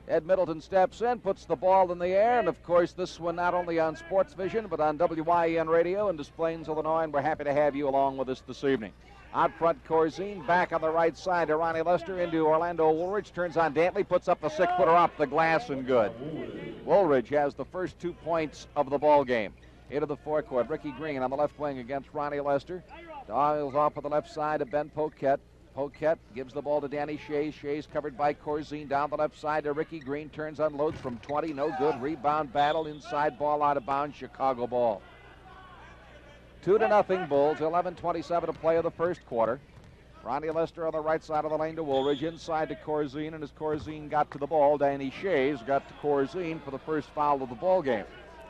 Ed Middleton steps in, puts the ball in the air, and of course this one not only on Sports Vision but on WYEN Radio in Des Plaines, Illinois, and we're happy to have you along with us this evening. Out front, Corzine, back on the right side to Ronnie Lester, into Orlando Woolridge, turns on Dantley, puts up a 6-footer off the glass and good. Woolridge has the first 2 points of the ball game. Into the forecourt, Ricky Green on the left wing against Ronnie Lester. Dials off on the left side to Ben Poquette. Poquette gives the ball to Danny Shays. Shays covered by Corzine down the left side to Ricky Green. Turns, unloads from 20. No good. Rebound battle inside. Ball out of bounds. Chicago ball. 2-0 Bulls. 11:27 to play of the first quarter. Ronnie Lester on the right side of the lane to Woolridge. Inside to Corzine. And as Corzine got to the ball, Danny Shays got to Corzine for the first foul of the ball game.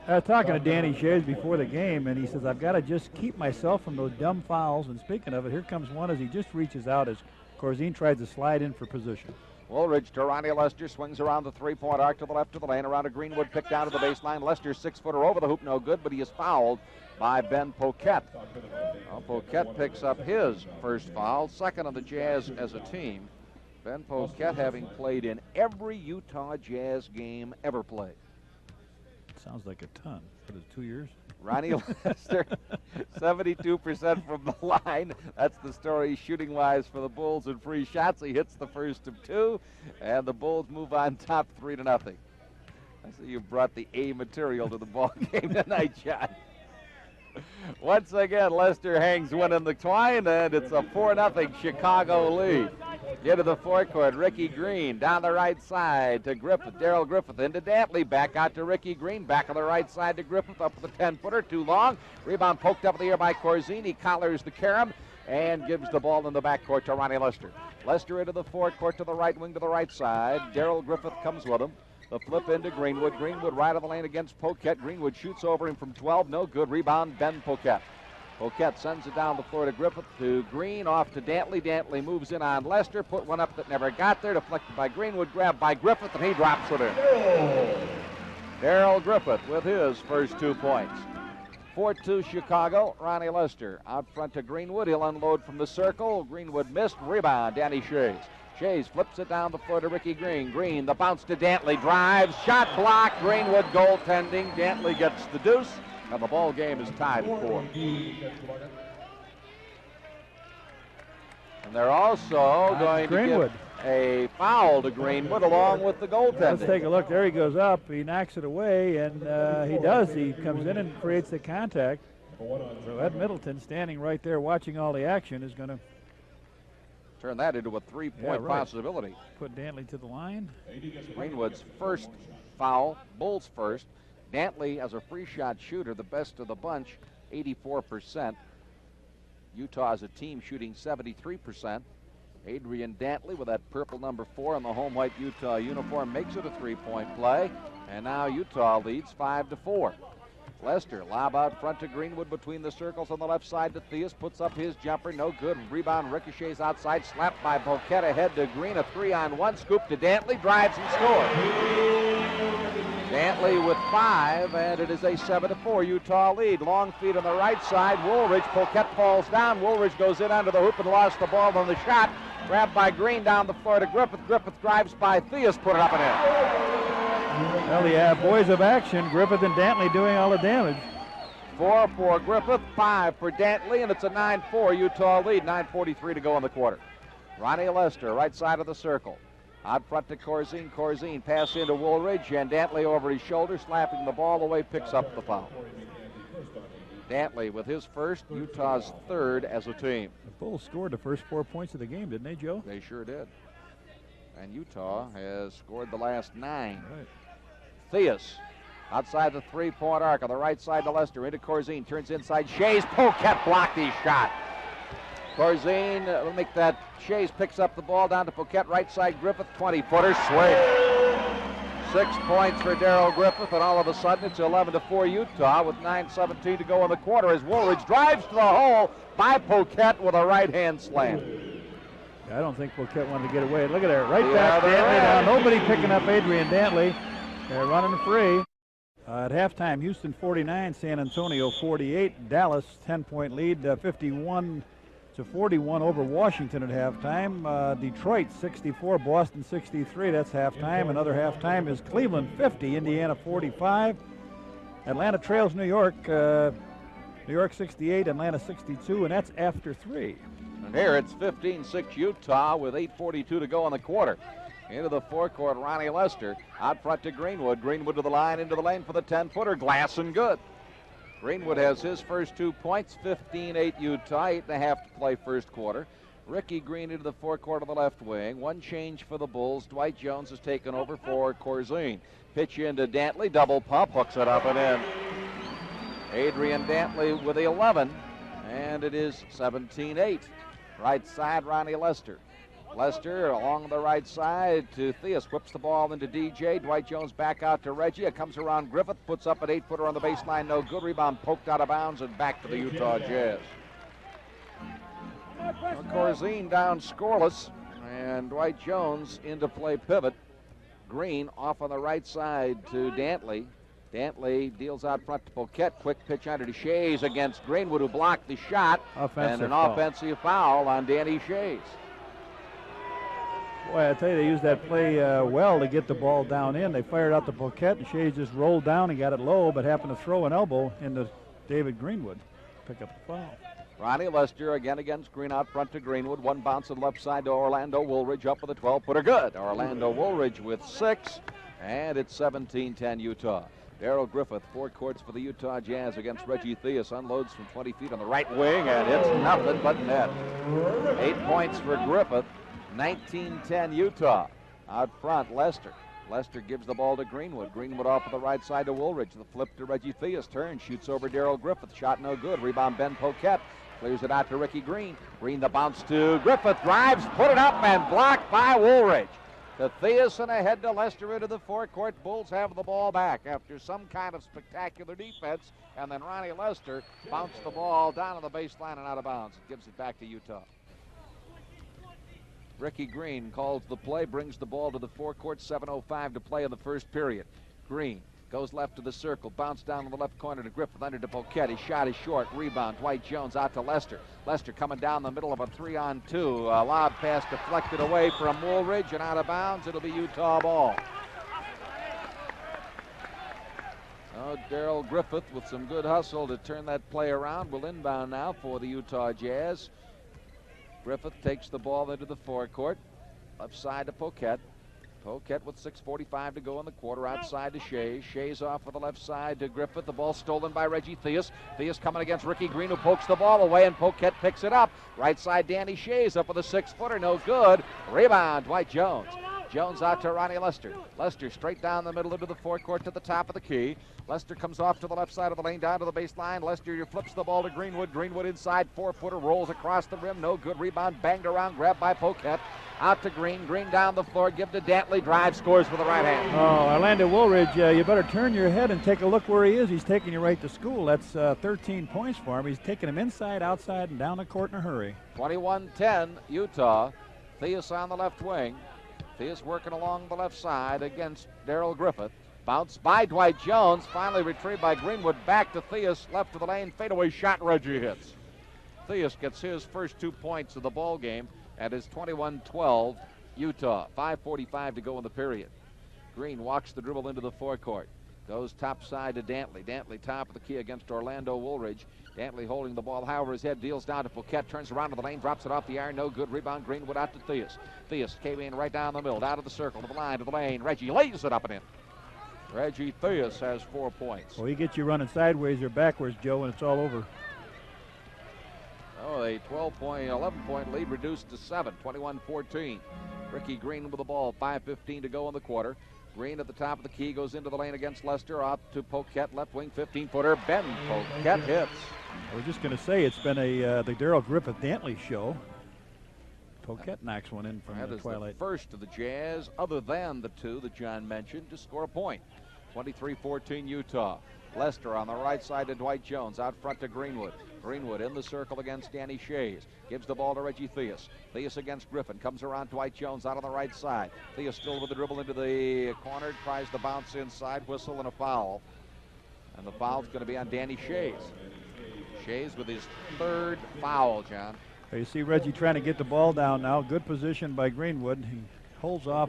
I was talking to Danny Shays before the game, and he says, I've got to just keep myself from those dumb fouls. And speaking of it, here comes one as he just reaches out as Corzine tries to slide in for position. Woolridge to Ronnie Lester, swings around the three-point arc to the left of the lane, around to Greenwood, picked down to the baseline. Lester, 6-footer over the hoop, no good, but he is fouled by Ben Poquette. Well, Poquette picks up his first foul, second on the Jazz as a team. Ben Poquette having played in every Utah Jazz game ever played. Sounds like a ton. What is it, 2 years? Ronnie Lester, 72% from the line. That's the story shooting-wise for the Bulls in free shots. He hits the first of 2, and the Bulls move on top 3-0. I see you brought the A material to the ball game tonight, John. Once again, Lester hangs one in the twine, and it's a 4-0 Chicago lead. Into the forecourt, Ricky Green down the right side to Griffith. Darrell Griffith into Dantley, back out to Ricky Green, back on the right side to Griffith, up with the 10-footer, too long. Rebound poked up in the air by Corzine. He collars the carom and gives the ball in the backcourt to Ronnie Lester. Lester into the forecourt to the right wing to the right side. Darrell Griffith comes with him. The flip into Greenwood. Greenwood right of the lane against Poquette. Greenwood shoots over him from 12. No good. Rebound, Ben Poquette. Poquette sends it down the floor to Griffith, to Green, off to Dantley. Dantley moves in on Lester. Put one up that never got there. Deflected by Greenwood. Grabbed by Griffith, and he drops it in. Darrell Griffith with his first 2 points. 4-2 Chicago. Ronnie Lester out front to Greenwood. He'll unload from the circle. Greenwood missed. Rebound, Danny Shays. Shays flips it down the floor to Ricky Green. Green, the bounce to Dantley, drives, shot blocked. Greenwood goaltending. Dantley gets the deuce, and the ball game is tied at 4. And they're also going to give a foul to Greenwood along with the goaltending. Let's take a look. There he goes up. He knocks it away, and he does. He comes in and creates the contact. So Ed Middleton, standing right there watching all the action, is going to turn that into a 3-point possibility. Put Dantley to the line. Greenwood's first foul, Bulls first. Dantley, as a free shot shooter, the best of the bunch, 84%. Utah as a team shooting 73%. Adrian Dantley with that purple number 4 on the home white Utah uniform makes it a 3-point play. And now Utah leads 5-4. Lester, lob out front to Greenwood between the circles on the left side to Theus, puts up his jumper, no good. Rebound ricochets outside, slapped by Poquette ahead to Green, a 3-on-1, scoop to Dantley, drives and scores. Dantley with 5, and it is a 7-4 Utah lead. Long feed on the right side, Woolridge, Poquette falls down, Woolridge goes in under the hoop and lost the ball on the shot. Grabbed by Green down the floor to Griffith. Griffith drives by Theus, put it up and in. Well, yeah, boys of action. Griffith and Dantley doing all the damage. 4 for Griffith, 5 for Dantley, and it's a 9-4 Utah lead. 9:43 to go in the quarter. Ronnie Lester, right side of the circle. Out front to Corzine. Corzine pass into Woolridge, and Dantley over his shoulder, slapping the ball away, picks up the foul. Dantley with his first, Utah's third as a team. The Bulls scored the first 4 points of the game, didn't they, Joe? They sure did. And Utah has scored the last 9. Right. Theus outside the 3-point arc on the right side to Lester, into Corzine, turns inside, Shays, Poquette blocked his shot. Corzine will make that. Shays picks up the ball down to Poquette, right side Griffith, 20-footer, swing. 6 points for Darrell Griffith, and all of a sudden it's 11-4 Utah with 9:17 to go in the quarter as Woolridge drives to the hole by Poquette with a right-hand slam. I don't think Poquette wanted to get away. Look at that, right back Dantley down. Nobody picking up Adrian Dantley. They're running free. At halftime, Houston 49, San Antonio 48. Dallas 10-point lead, 51 It's a 41 over Washington at halftime. Detroit 64, Boston 63. That's halftime. Another halftime is Cleveland 50, Indiana 45. Atlanta trails New York. New York 68, Atlanta 62, and that's after 3. And here it's 15-6 Utah with 8:42 to go in the quarter. Into the forecourt, Ronnie Lester. Out front to Greenwood. Greenwood to the line, into the lane for the 10-footer. Glass and good. Greenwood has his first 2 points, 15-8 Utah, 8.5 to play first quarter. Ricky Green into the forecourt of the left wing. One change for the Bulls. Dwight Jones has taken over for Corzine. Pitch into Dantley, double pump, hooks it up and in. Adrian Dantley with the 11, and it is 17-8. Right side, Ronnie Lester. Lester along the right side to Theus, whips the ball into DJ. Dwight Jones back out to Reggie. It comes around Griffith, puts up an 8-footer on the baseline, no good. Rebound poked out of bounds and back to the Utah Jazz. Corzine down scoreless, and Dwight Jones into play pivot. Green off on the right side to Dantley. Dantley deals out front to Poquette. Quick pitch under to Shays against Greenwood, who blocked the shot. And an offensive foul on Danny Shays. Boy, I tell you, they used that play well to get the ball down in. They fired out to Poquette, and Shays just rolled down and got it low, but happened to throw an elbow into David Greenwood. Pick up the foul. Ronnie Lester again against Green, out front to Greenwood. One bounce on the left side to Orlando Woolridge, up with a 12-footer. Good. Orlando Woolridge with 6, and it's 17-10 Utah. Darrell Griffith, 4 courts for the Utah Jazz against Reggie Theus. Unloads from 20 feet on the right wing, and it's nothing but net. 8 points for Griffith, 19-10 Utah. Out front, Lester. Lester gives the ball to Greenwood. Greenwood off of the right side to Woolridge. The flip to Reggie Theus. Turns, shoots over Darrell Griffith. Shot no good. Rebound Ben Poquette. Clears it out to Ricky Green. Green the bounce to Griffith. Drives, put it up, and blocked by Woolridge. To Theus and ahead to Lester into the forecourt. Bulls have the ball back after some kind of spectacular defense. And then Ronnie Lester bounced the ball down to the baseline and out of bounds. It gives it back to Utah. Ricky Green calls the play, brings the ball to the forecourt. 7:05 to play in the first period. Green goes left to the circle, bounce down to the left corner to Griffith, under to Poquette. His shot is short. Rebound. Dwight Jones out to Lester. Lester coming down the middle of a 3-on-2. A lob pass deflected away from Woolridge and out of bounds. It'll be Utah ball. Oh, Darrell Griffith with some good hustle to turn that play around. Will inbound now for the Utah Jazz. Griffith takes the ball into the forecourt. Left side to Poquette. Poquette with 6:45 to go in the quarter, outside to Shays. Shays off of the left side to Griffith. The ball stolen by Reggie Theus. Theus coming against Ricky Green, who pokes the ball away, and Poquette picks it up. Right side, Danny Shays up with a 6-footer, no good. Rebound, Dwight Jones. Jones out to Ronnie Lester. Lester straight down the middle into the forecourt to the top of the key. Lester comes off to the left side of the lane, down to the baseline. Lester flips the ball to Greenwood. Greenwood inside, 4-footer, rolls across the rim, no good. Rebound banged around, grabbed by Poquette. Out to Green. Green down the floor, give to Dantley. Drive, scores with the right hand. Oh, Orlando Woolridge, you better turn your head and take a look where he is. He's taking you right to school. That's 13 points for him. He's taking him inside, outside, and down the court in a hurry. 21-10 Utah. Theus on the left wing. Theus working along the left side against Darrell Griffith. Bounce by Dwight Jones. Finally retrieved by Greenwood. Back to Theus. Left of the lane. Fadeaway shot. Reggie hits. Theus gets his first 2 points of the ball game. And it's 21-12 Utah. 5:45 to go in the period. Green walks the dribble into the forecourt. Goes top side to Dantley. Dantley top of the key against Orlando Woolridge. Dantley holding the ball high over his head. Deals down to Poquette. Turns around to the lane. Drops it off the iron. No good. Rebound. Greenwood out to Theus. Theus came in right down the middle. Down to the circle. To the line. To the lane. Reggie lays it up and in. Reggie Theus has 4 points. Well, he gets you running sideways or backwards, Joe, and it's all over. Oh, a 11-point lead reduced to 7, 21-14. Ricky Green with the ball, 5:15 to go in the quarter. Green at the top of the key, goes into the lane against Lester, off to Poquette, left wing, 15-footer. Ben Poquette hits. I was just going to say, it's been the Darrell Griffith Dantley show. Poquette knocks one in from the twilight. The first of the Jazz, other than the 2 that John mentioned, to score a point. 23-14 Utah. Lester on the right side to Dwight Jones, out front to Greenwood. Greenwood in the circle against Danny Shays. Gives the ball to Reggie Theus. Theus against Griffin. Comes around Dwight Jones out on the right side. Theus still with the dribble into the corner. Tries to bounce inside. Whistle and a foul. And the foul's going to be on Danny Shays. Shays with his 3rd foul, John. You see Reggie trying to get the ball down now. Good position by Greenwood. He holds off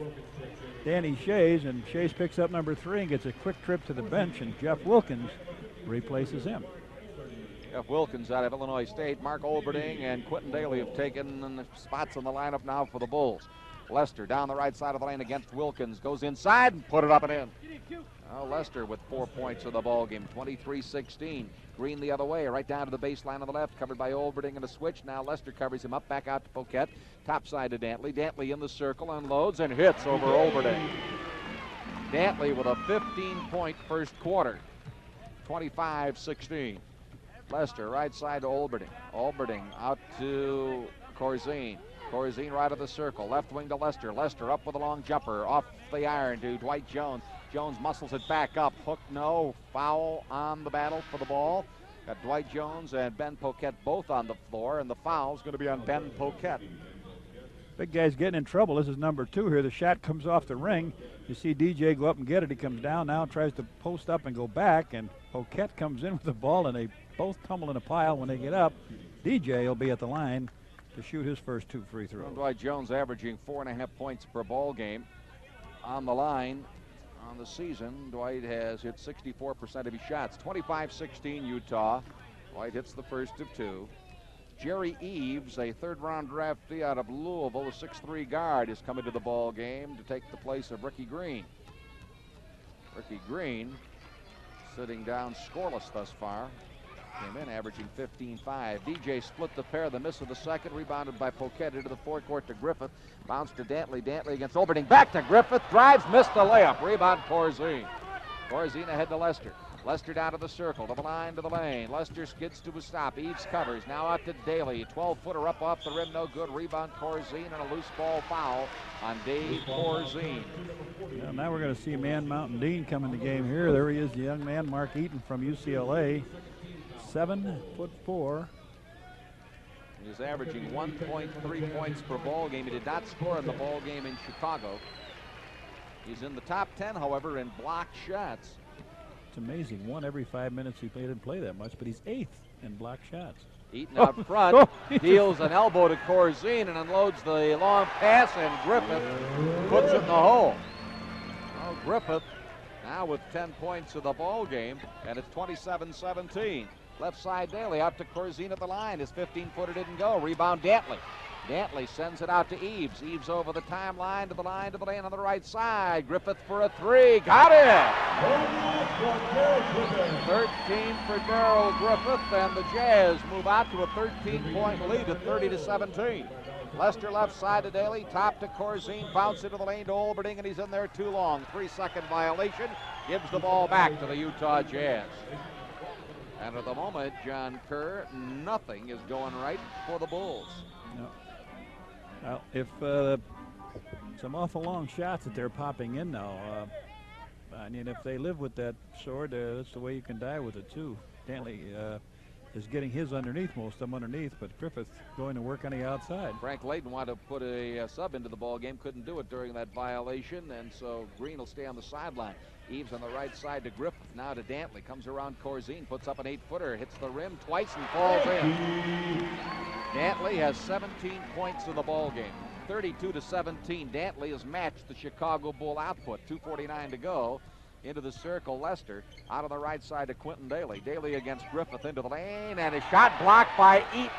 Danny Shays, and Shays picks up number 3 and gets a quick trip to the bench, and Jeff Wilkins replaces him. Jeff Wilkins out of Illinois State. Mark Olberding and Quentin Daly have taken spots in the lineup now for the Bulls. Lester down the right side of the lane against Wilkins. Goes inside and put it up and in. Now Lester with 4 points in the ball game, 23-16. Green the other way, right down to the baseline on the left, covered by Olberding in a switch. Now Lester covers him up, back out to Poquette. Top side to Dantley. Dantley in the circle, unloads and hits over Olberding. Dantley with a 15-point first quarter, 25-16. Lester right side to Olberding. Olberding out to Corzine. Corzine right of the circle, left wing to Lester. Lester up with a long jumper, off the iron to Dwight Jones. Jones muscles it back up. Hook, no. Foul on the battle for the ball. Got Dwight Jones and Ben Poquette both on the floor, and the foul's going to be on Ben Poquette. Big guy's getting in trouble. This is number 2 here. The shot comes off the ring. You see DJ go up and get it. He comes down now, tries to post up and go back, and Poquette comes in with the ball, and they both tumble in a pile when they get up. DJ will be at the line to shoot his first 2 free throws. Dwight Jones averaging 4.5 points per ball game on the line. On the season, Dwight has hit 64% of his shots. 25-16 Utah. Dwight hits the first of 2. Jerry Eves, a third-round draftee out of Louisville, a 6'3" guard, is coming to the ball game to take the place of Ricky Green. Ricky Green sitting down scoreless thus far. Came in averaging 15-5. DJ split the pair, the miss of the second, rebounded by Poquette into the forecourt to Griffith. Bounce to Dantley. Dantley against Olberding. Back to Griffith. Drives, missed the layup. Rebound Corzine. Corzine ahead to Lester. Lester down to the circle, to the line, to the lane. Lester skids to a stop. Eves covers. Now out to Daly. 12-footer up off the rim, no good. Rebound Corzine and a loose ball foul on Dave Corzine. Well, now we're going to see Man Mountain Dean come in the game here. There he is, the young man, Mark Eaton from UCLA. 7'4". He's averaging 1.3 points per ball game. He did not score in the ball game in Chicago. He's in the top 10, however, in blocked shots. It's amazing. 1 every 5 minutes. He didn't play that much, but he's 8th in blocked shots. Eaton out front, heels an elbow to Corzine and unloads the long pass, and Griffith puts it in the hole. Well, Griffith now with 10 points of the ball game, and it's 27-17. Left side Daly out to Corzine at the line. His 15-footer didn't go. Rebound Dantley. Dantley sends it out to Eves. Eves over the timeline to the line to the lane on the right side. Griffith for a 3. Got it! 13 for Darrell Griffith, and the Jazz move out to a 13-point lead at 30-17. Lester left side to Daly, top to Corzine, bounce into the lane to Olberding, and he's in there too long. 3-second violation, gives the ball back to the Utah Jazz. And at the moment, John Kerr, nothing is going right for the Bulls. No. Well, if some awful long shots that they're popping in now, I mean, if they live with that sword, that's the way you can die with it too. Dantley is getting his underneath, most of them underneath, but Griffith going to work on the outside. Frank Layton wanted to put a sub into the ball game, couldn't do it during that violation, and so Green will stay on the sideline. Eves on the right side to Griffith, now to Dantley, comes around Corzine, puts up an 8-footer, hits the rim twice and falls in. Dantley has 17 points in the ball game, 32-17. Dantley has matched the Chicago Bull output, 2:49 to go. Into the circle, Lester out on the right side to Quentin Daly. Daly against Griffith into the lane, and a shot blocked by Eaton.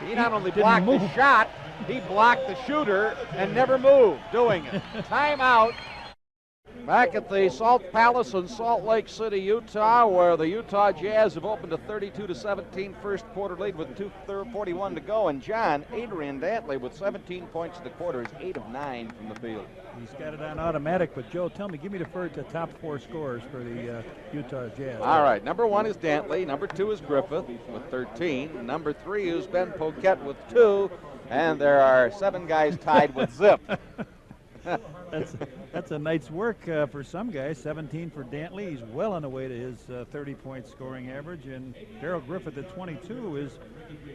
He not only blocked the shot, he blocked the shooter and never moved doing it. Timeout. Back at the Salt Palace in Salt Lake City, Utah, where the Utah Jazz have opened a 32-17 first quarter lead with 2:41 to go. And John, Adrian Dantley with 17 points in the quarter is 8 of 9 from the field. He's got it on automatic, but Joe, tell me, give me the top 4 scorers for the Utah Jazz. All right, number 1 is Dantley, number 2 is Griffith with 13, number 3 is Ben Poquette with 2, and there are 7 guys tied with zip. That's a night's work for some guys. 17 for Dantley. He's well on the way to his 30-point scoring average, and Darrell Griffith at 22 is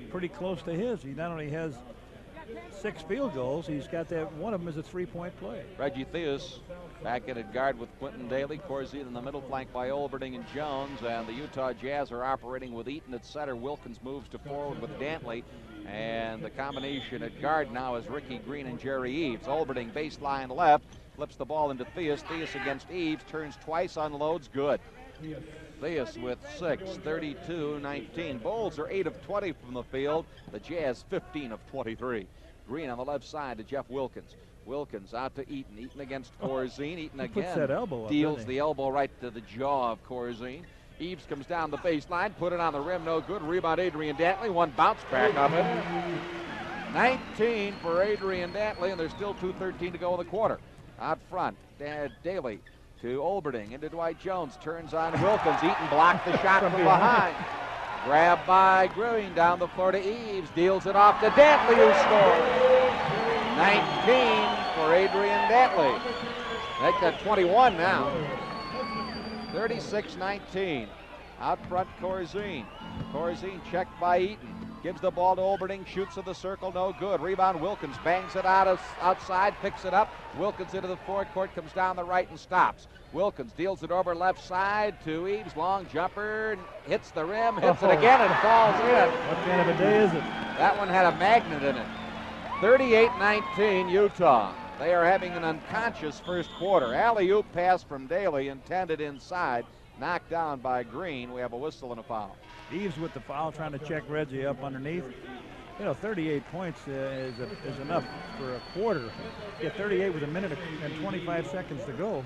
pretty close to his. He not only has 6 field goals, he's got that one of them is a 3-point play. Reggie Theus Back in at guard with Quentin Daly. Corzine in the middle, flanked by Olberding and Jones. And the Utah Jazz are operating with Eaton at center. Wilkins moves to forward with Dantley. And the combination at guard now is Ricky Green and Jerry Eves. Olberding baseline left. Flips the ball into Theus. Theus against Eves. Turns twice, unloads. Good. Theus with 6, 32-19. Bulls are 8 of 20 from the field. The Jazz 15 of 23. Green on the left side to Jeff Wilkins. Wilkins out to Eaton. Eaton against Corzine. Eaton He again puts that elbow up, deals doesn't he? the elbow right to the jaw of Corzine. Eves comes down the baseline, put it on the rim, no good. Rebound Adrian Dantley, one bounce back of it. 19 for Adrian Dantley, and there's still 2:13 to go in the quarter. Out front, Daly to Olberding, into Dwight Jones, turns on Wilkins. Eaton blocked the shot from behind. Grabbed by Green, down the floor to Eves, deals it off to Dantley, who scores. 19 for Adrian Dantley. Make that 21 now. 36-19. Out front, Corzine. Corzine checked by Eaton. Gives the ball to Olberding, shoots to the circle, no good. Rebound, Wilkins bangs it outside, picks it up. Wilkins into the forecourt, comes down the right and stops. Wilkins deals it over left side to Eves, long jumper, hits the rim, hits it again, and falls in. What kind of a day is it? That one had a magnet in it. 38-19 Utah. They are having an unconscious first quarter. Alley-oop pass from Daly, intended inside, knocked down by Green. We have a whistle and a foul. Eves with the foul, trying to check Reggie up underneath. You know, 38 points is enough for a quarter. Get 38 with a minute and 25 seconds to go.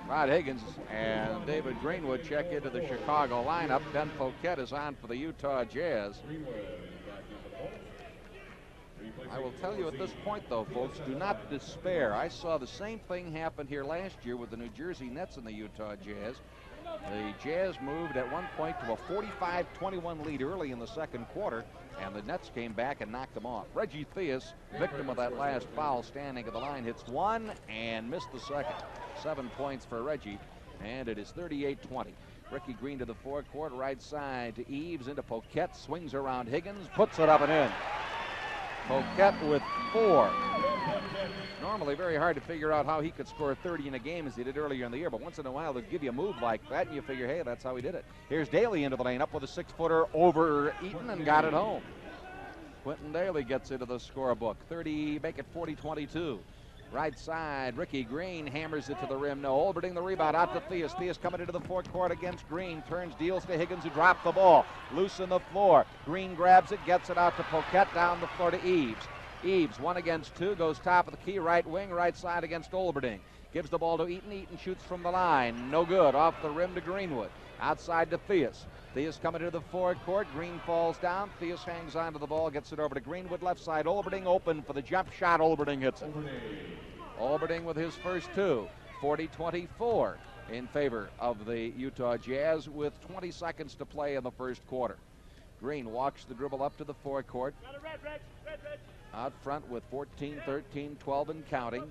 Rod Higgins and David Greenwood check into the Chicago lineup. Ben Poquette is on for the Utah Jazz. I will tell you at this point, though, folks, do not despair. I saw the same thing happen here last year with the New Jersey Nets and the Utah Jazz. The Jazz moved at one point to a 45-21 lead early in the second quarter, and the Nets came back and knocked them off. Reggie Theus, victim of that last foul, standing at the line, hits one and missed the second. 7 points for Reggie, and it is 38-20. Ricky Green to the forecourt, right side to Eves, into Poquette, swings around Higgins, puts it up and in. Poquette with 4. Normally very hard to figure out how he could score 30 in a game as he did earlier in the year, but once in a while they'll give you a move like that and you figure, hey, that's how he did it. Here's Daly into the lane, up with a 6-footer over Eaton and got it home. Quentin Daly gets into the scorebook. 30, make it 40-22. Right side, Ricky Green hammers it to the rim. No, Olberding the rebound out to Theus. Theus coming into the forecourt against Green. Turns, deals to Higgins, who dropped the ball. Loose on the floor. Green grabs it, gets it out to Poquette, down the floor to Eves. Eves, 1 against 2, goes top of the key, right wing, right side against Olberding. Gives the ball to Eaton. Eaton shoots from the line. No good. Off the rim to Greenwood. Outside to Theus. Theus coming to the forecourt. Green falls down. Theus hangs on to the ball, gets it over to Greenwood. Left side, Olberding open for the jump shot. Olberding hits it. Olberding with his first 2. 40-24 in favor of the Utah Jazz with 20 seconds to play in the first quarter. Green walks the dribble up to the forecourt. Out front with 14, 13, 12 and counting.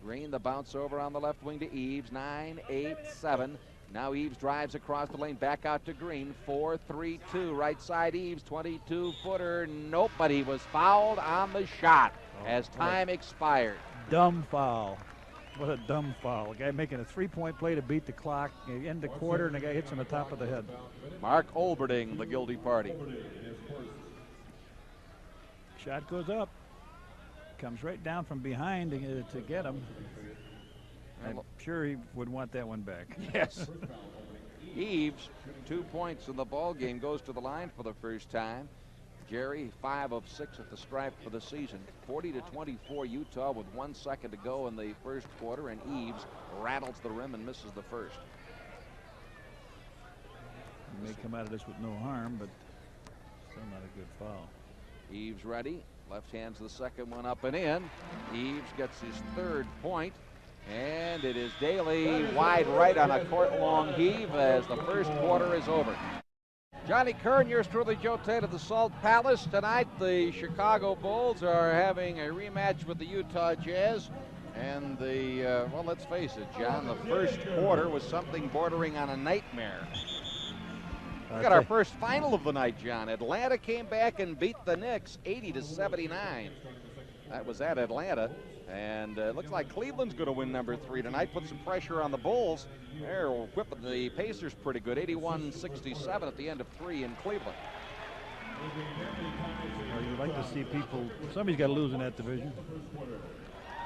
Green, the bounce over on the left wing to Eves. 9, 8, 7. Now Eves drives across the lane, back out to Green. 4, 3, 2. Right side Eves, 22-footer. Nope, but he was fouled on the shot as time expired. Dumb foul. What a dumb foul. A guy making a 3-point play to beat the clock, end the quarter, and the guy hits him on the top of the head. Mark Olberding, the guilty party. Shot goes up. Comes right down from behind to get him. I'm sure he would want that one back. Yes. Eves, 2 points in the ball game, goes to the line for the first time. Jerry, 5 of 6 at the stripe for the season. 40-24 Utah with 1 second to go in the first quarter, and Eves rattles the rim and misses the first. He may come out of this with no harm, but still not a good foul. Eves ready. Left hand's the second one up and in. Eves gets his 3rd point. And it is Daly wide right on a court-long heave as the first quarter is over. Johnny Kern, yours truly, Joe Tate of the Salt Palace. Tonight, the Chicago Bulls are having a rematch with the Utah Jazz. And well, let's face it, John, the first quarter was something bordering on a nightmare. We got our first final of the night, John. Atlanta came back and beat the Knicks 80-79. That was at Atlanta. And it looks like Cleveland's going to win number 3 tonight. Put some pressure on the Bulls. They're whipping the Pacers pretty good. 81-67 at the end of 3 in Cleveland. Well, you'd like to see people, somebody's got to lose in that division.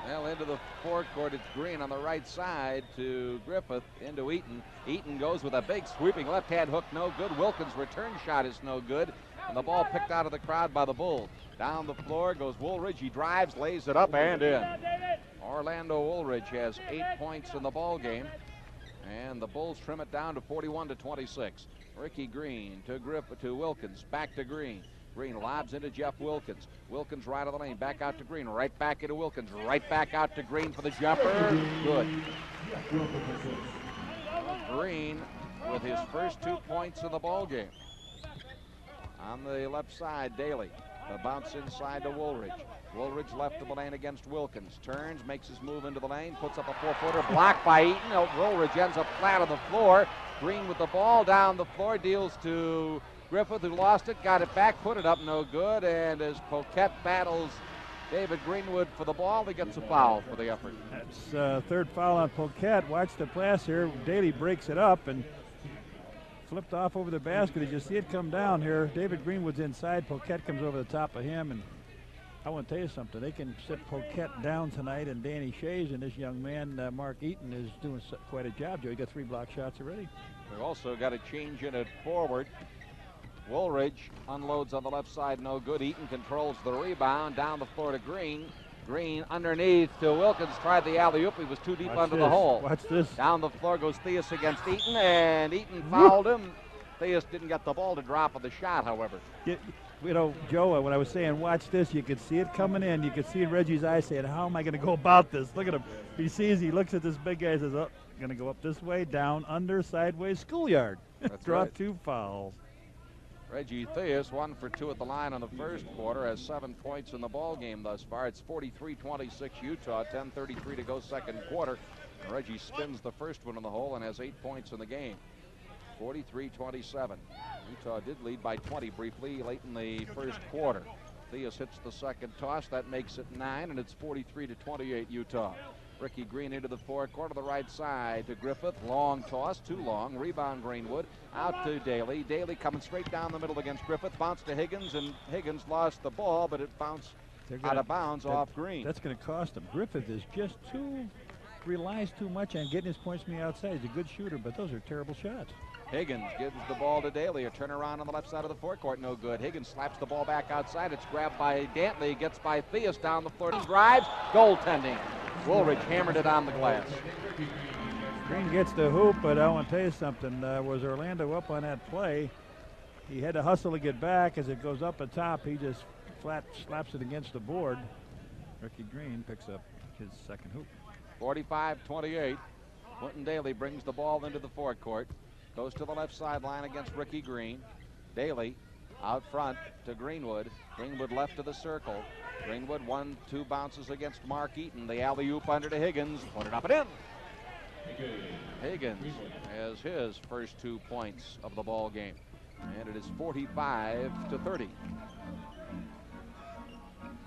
Well, into the forecourt, it's Green on the right side to Griffith, into Eaton. Eaton goes with a big sweeping left-hand hook, no good. Wilkins' return shot is no good. And the ball picked out of the crowd by the Bulls. Down the floor goes Woolridge. He drives, lays it up and in. Orlando Woolridge has 8 points in the ball game. And the Bulls trim it down to 41-26. Ricky Green to Wilkins, back to Green. Green lobs into Jeff Wilkins. Wilkins right of the lane, back out to Green, right back into Wilkins, right back out to Green for the jumper. Good. Green with his first 2 points in the ball game. On the left side, Daly. A bounce inside to Woolridge. Woolridge left of the lane against Wilkins. Turns, makes his move into the lane, puts up a 4-footer, blocked by Eaton. Woolridge ends up flat on the floor. Green with the ball down the floor, deals to Griffith, who lost it, got it back, put it up, no good. And as Poquette battles David Greenwood for the ball, he gets a foul for the effort. That's third foul on Poquette. Watch the pass here. Daly breaks it up and flipped off over the basket. As you see it come down here, David Greenwood's inside. Poquette comes over the top of him, and I want to tell you something. They can sit Poquette down tonight, and Danny Shays and this young man, Mark Eaton, is doing quite a job, Joe. He got 3 block shots already. We've also got a change in at forward. Woolridge unloads on the left side, no good. Eaton controls the rebound, down the floor to Green. Green underneath to Wilkins, tried the alley-oop. He was too deep under the hole. Watch this. Down the floor goes Theus against Eaton, and Eaton fouled him. Theus didn't get the ball to drop on the shot, however. You know, Joe, when I was saying watch this, you could see it coming in. You could see in Reggie's eyes saying, how am I going to go about this? Look at him. He sees, he looks at this big guy and says, oh, going to go up this way, down, under, sideways, schoolyard. That's Draw right. 2 fouls. Reggie Theus, 1 for 2 at the line in the first quarter, has 7 points in the ball game thus far. It's 43-26 Utah, 10:33 to go second quarter. And Reggie spins the first one in the hole and has 8 points in the game. 43-27. Utah did lead by 20 briefly late in the first quarter. Theus hits the second toss. That makes it 9, and it's 43-28 Utah. Ricky Green into the forecourt to the right side to Griffith. Long toss, too long. Rebound Greenwood. Out to Daly. Daly coming straight down the middle against Griffith. Bounce to Higgins, and Higgins lost the ball, but it bounced out of bounds off Green. That's going to cost him. Griffith is just relies too much on getting his points from the outside. He's a good shooter, but those are terrible shots. Higgins gives the ball to Daly. A turnaround on the left side of the forecourt, no good. Higgins slaps the ball back outside. It's grabbed by Dantley. Gets by Theus down the floor. Drives. Goaltending. Woolridge hammered it on the glass. Green gets the hoop, but I want to tell you something. Was Orlando up on that play? He had to hustle to get back. As it goes up the top, he just flat slaps it against the board. Ricky Green picks up his second hoop. 45-28. Quentin Daly brings the ball into the forecourt. Goes to the left sideline against Ricky Green. Daly out front to Greenwood. Greenwood left to the circle. Greenwood 1-2 bounces against Mark Eaton. The alley-oop under to Higgins. Put it up and in. Higgins has his first 2 points of the ball game. And it is 45-30.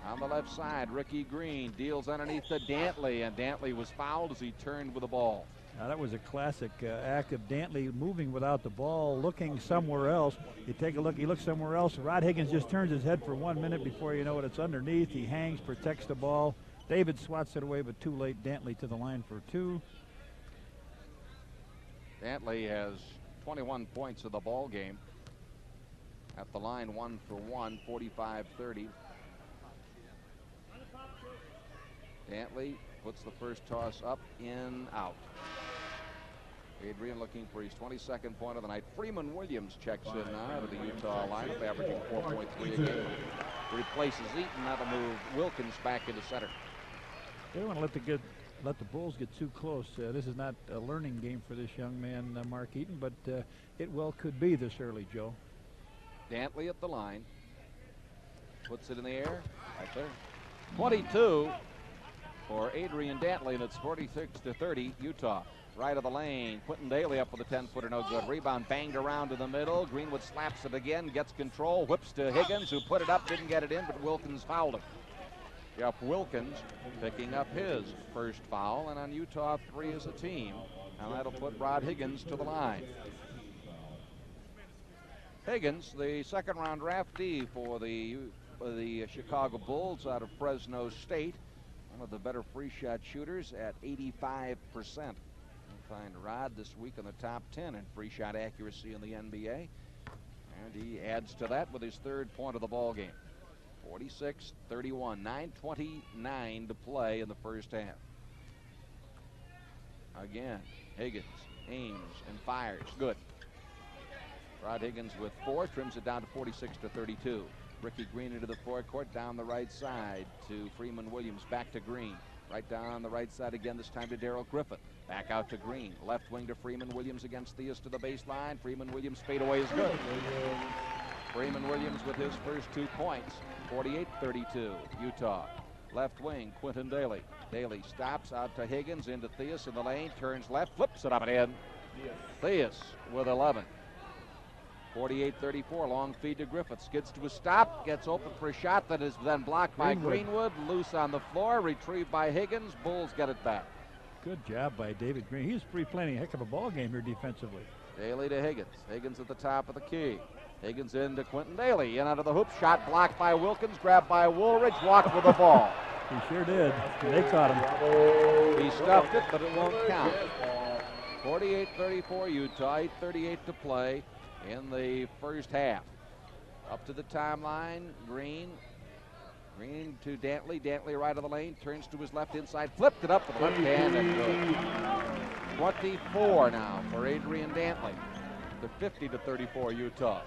On the left side, Ricky Green deals underneath to Dantley, and Dantley was fouled as he turned with the ball. Now that was a classic act of Dantley moving without the ball, looking somewhere else. You take a look, he looks somewhere else. Rod Higgins just turns his head for 1 minute before you know it, it's underneath. He hangs, protects the ball. David swats it away, but too late. Dantley to the line for 2. Dantley has 21 points of the ball game. At the line, 1 for 1, 45-30. Dantley puts the first toss up, in, out. Adrian looking for his 22nd point of the night. Freeman Williams checks in now to the Utah lineup, averaging 4.3 a game. Replaces Eaton. That'll move Wilkins back into center. They don't want to let the Bulls get too close. This is not a learning game for this young man, Mark Eaton, but it well could be this early, Joe. Dantley at the line. Puts it in the air. Right there. 22 for Adrian Dantley, and it's 46-30 Utah. Right of the lane. Quentin Daly up with a 10-footer, no good. Rebound banged around to the middle. Greenwood slaps it again, gets control, whips to Higgins, who put it up, didn't get it in, but Wilkins fouled him. Jeff Wilkins picking up his first foul, and on Utah 3 as a team. Now that'll put Rod Higgins to the line. Higgins, the second-round draftee for the Chicago Bulls out of Fresno State. One of the better free shot shooters at 85%. We'll find Rod this week in the top 10 in free shot accuracy in the NBA. And he adds to that with his third point of the ball game. 46-31, 9:29 to play in the first half. Again, Higgins aims and fires. Good. Rod Higgins with 4, trims it down to 46-32. Ricky Green into the forecourt, down the right side to Freeman Williams, back to Green. Right down the right side again, this time to Darrell Griffith. Back out to Green. Left wing to Freeman Williams against Theus to the baseline. Freeman Williams fadeaway is good. Freeman Williams with his first 2 points. 48-32, Utah. Left wing, Quentin Daly. Daly stops out to Higgins, into Theus in the lane, turns left, flips it up and in. Theus with 11. 48-34, long feed to Griffith. Skids to a stop, gets open for a shot that is then blocked by Greenwood. Loose on the floor, retrieved by Higgins. Bulls get it back. Good job by David Green. He's playing a heck of a ball game here defensively. Daly to Higgins. Higgins at the top of the key. Higgins into Quentin Daly. In out of the hoop, shot blocked by Wilkins, grabbed by Woolridge, walked with the ball. He sure did. They caught him. He stuffed it, but it won't count. 48-34 Utah, 8:38 to play in the first half. Up to the timeline, Green to Dantley. Dantley right of the lane, turns to his left inside, flipped it up with the left hand and good. 24 now for Adrian Dantley. To 50-34 Utah.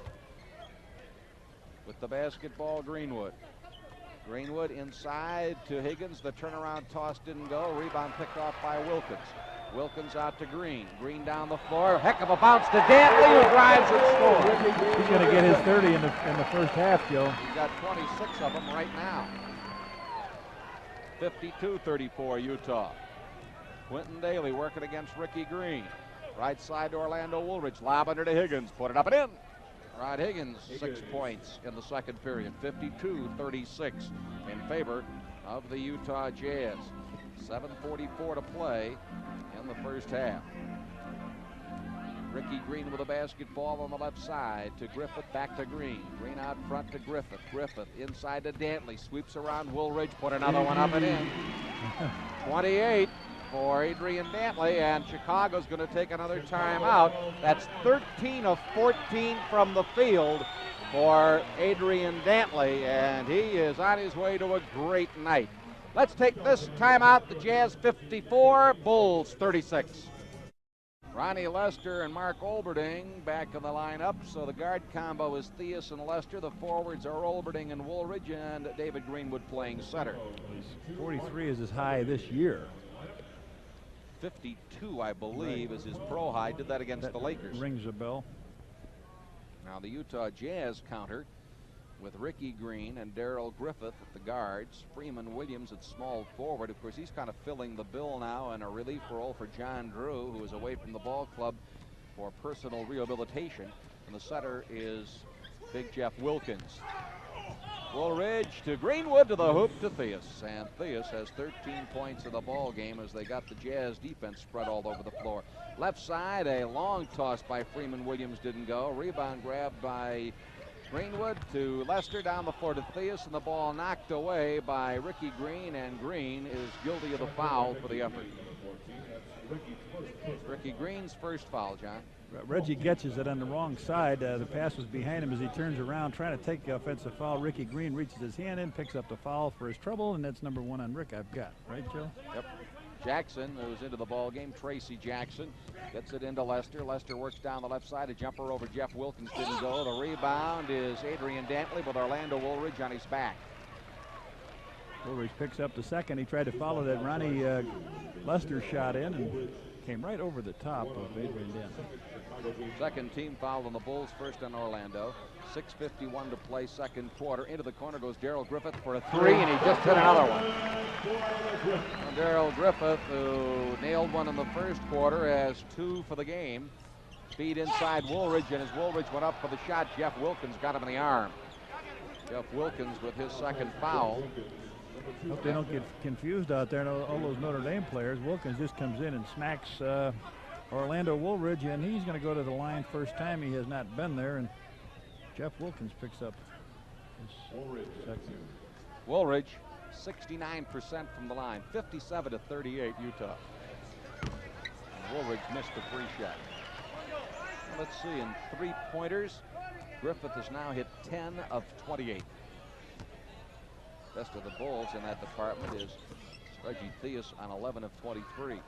With the basketball, Greenwood. Greenwood inside to Higgins. The turnaround toss didn't go. Rebound picked off by Wilkins. Wilkins out to Green. Green down the floor. Heck of a bounce to Dantley, who drives and scores. He's going to get his 30 in the first half, Joe. He's got 26 of them right now. 52-34 Utah. Quentin Daly working against Ricky Green. Right side to Orlando Woolridge. Lob under to Higgins. Put it up and in. Rod Higgins, 6 points in the second period. 52-36 in favor of the Utah Jazz. 7:44 to play in the first half. Ricky Green with a basketball on the left side to Griffith, back to Green. Green out front to Griffith. Griffith inside to Dantley. Sweeps around Woolridge. Put another one up and in. 28 for Adrian Dantley, and Chicago's going to take another timeout. That's 13 of 14 from the field for Adrian Dantley, and he is on his way to a great night. Let's take this timeout. The Jazz 54, Bulls 36. Ronnie Lester and Mark Olberding back in the lineup. So the guard combo is Theus and Lester. The forwards are Olberding and Woolridge, and David Greenwood playing center. 43 is his high this year. 52, I believe, is his pro high. Did that against the Lakers. Rings a bell. Now the Utah Jazz counter with Ricky Green and Darrell Griffith at the guards. Freeman Williams at small forward. Of course, he's kind of filling the bill now in a relief role for John Drew, who is away from the ball club for personal rehabilitation. And the center is Big Jeff Wilkins. Woolridge to Greenwood to the hoop to Theus. And Theus has 13 points in the ball game as they got the Jazz defense spread all over the floor. Left side, a long toss by Freeman Williams didn't go. Rebound grabbed by Greenwood to Lester, down the floor to Theus, and the ball knocked away by Ricky Green, and Green is guilty of the foul for the effort. Ricky Green's first foul, John. Reggie Getches it on the wrong side. The pass was behind him as he turns around, trying to take the offensive foul. Ricky Green reaches his hand in, picks up the foul for his trouble, and that's number 1 on Rick I've got. Right, Joe? Yep. Jackson, who's into the ball game, Tracy Jackson, gets it into Lester. Lester works down the left side. A jumper over Jeff Wilkins didn't go. The rebound is Adrian Dantley with Orlando Woolridge on his back. Woolridge picks up the second. He tried to follow that Ronnie Lester shot in and came right over the top of Adrian Dantley. Second team foul on the Bulls, first on Orlando. 6:51 to play, second quarter. Into the corner goes Darrell Griffith for a 3, and he just hit another one. Darrell Griffith, who nailed one in the first quarter, has 2 for the game. Feed inside Woolridge, and as Woolridge went up for the shot, Jeff Wilkins got him in the arm. Jeff Wilkins with his second foul. Hope they don't get confused out there. And all those Notre Dame players. Wilkins just comes in and smacks Orlando Woolridge, and he's going to go to the line first time. He has not been there, and Jeff Wilkins picks up his second. Woolridge, 69% from the line, 57-38 Utah. And Woolridge missed the free shot. Well, let's see, in three-pointers, Griffith has now hit 10 of 28. Best of the Bulls in that department is Reggie Theus on 11 of 23.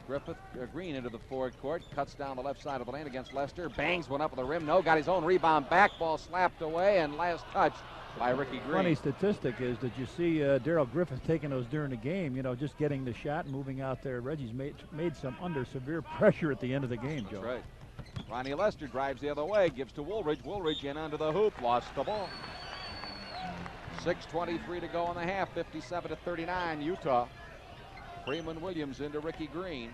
Griffith, Green into the forward court, cuts down the left side of the lane against Lester, bangs one up at the rim, no, got his own rebound back, ball slapped away, and last touch by Ricky Green. Funny statistic is that you see Daryl Griffith taking those during the game, you know, just getting the shot and moving out there. Reggie's made some under severe pressure at the end of the game, Joe. That's right. Ronnie Lester drives the other way, gives to Woolridge. Woolridge in under the hoop, lost the ball. 6:23 to go in the half, 57-39 Utah. Freeman Williams into Ricky Green.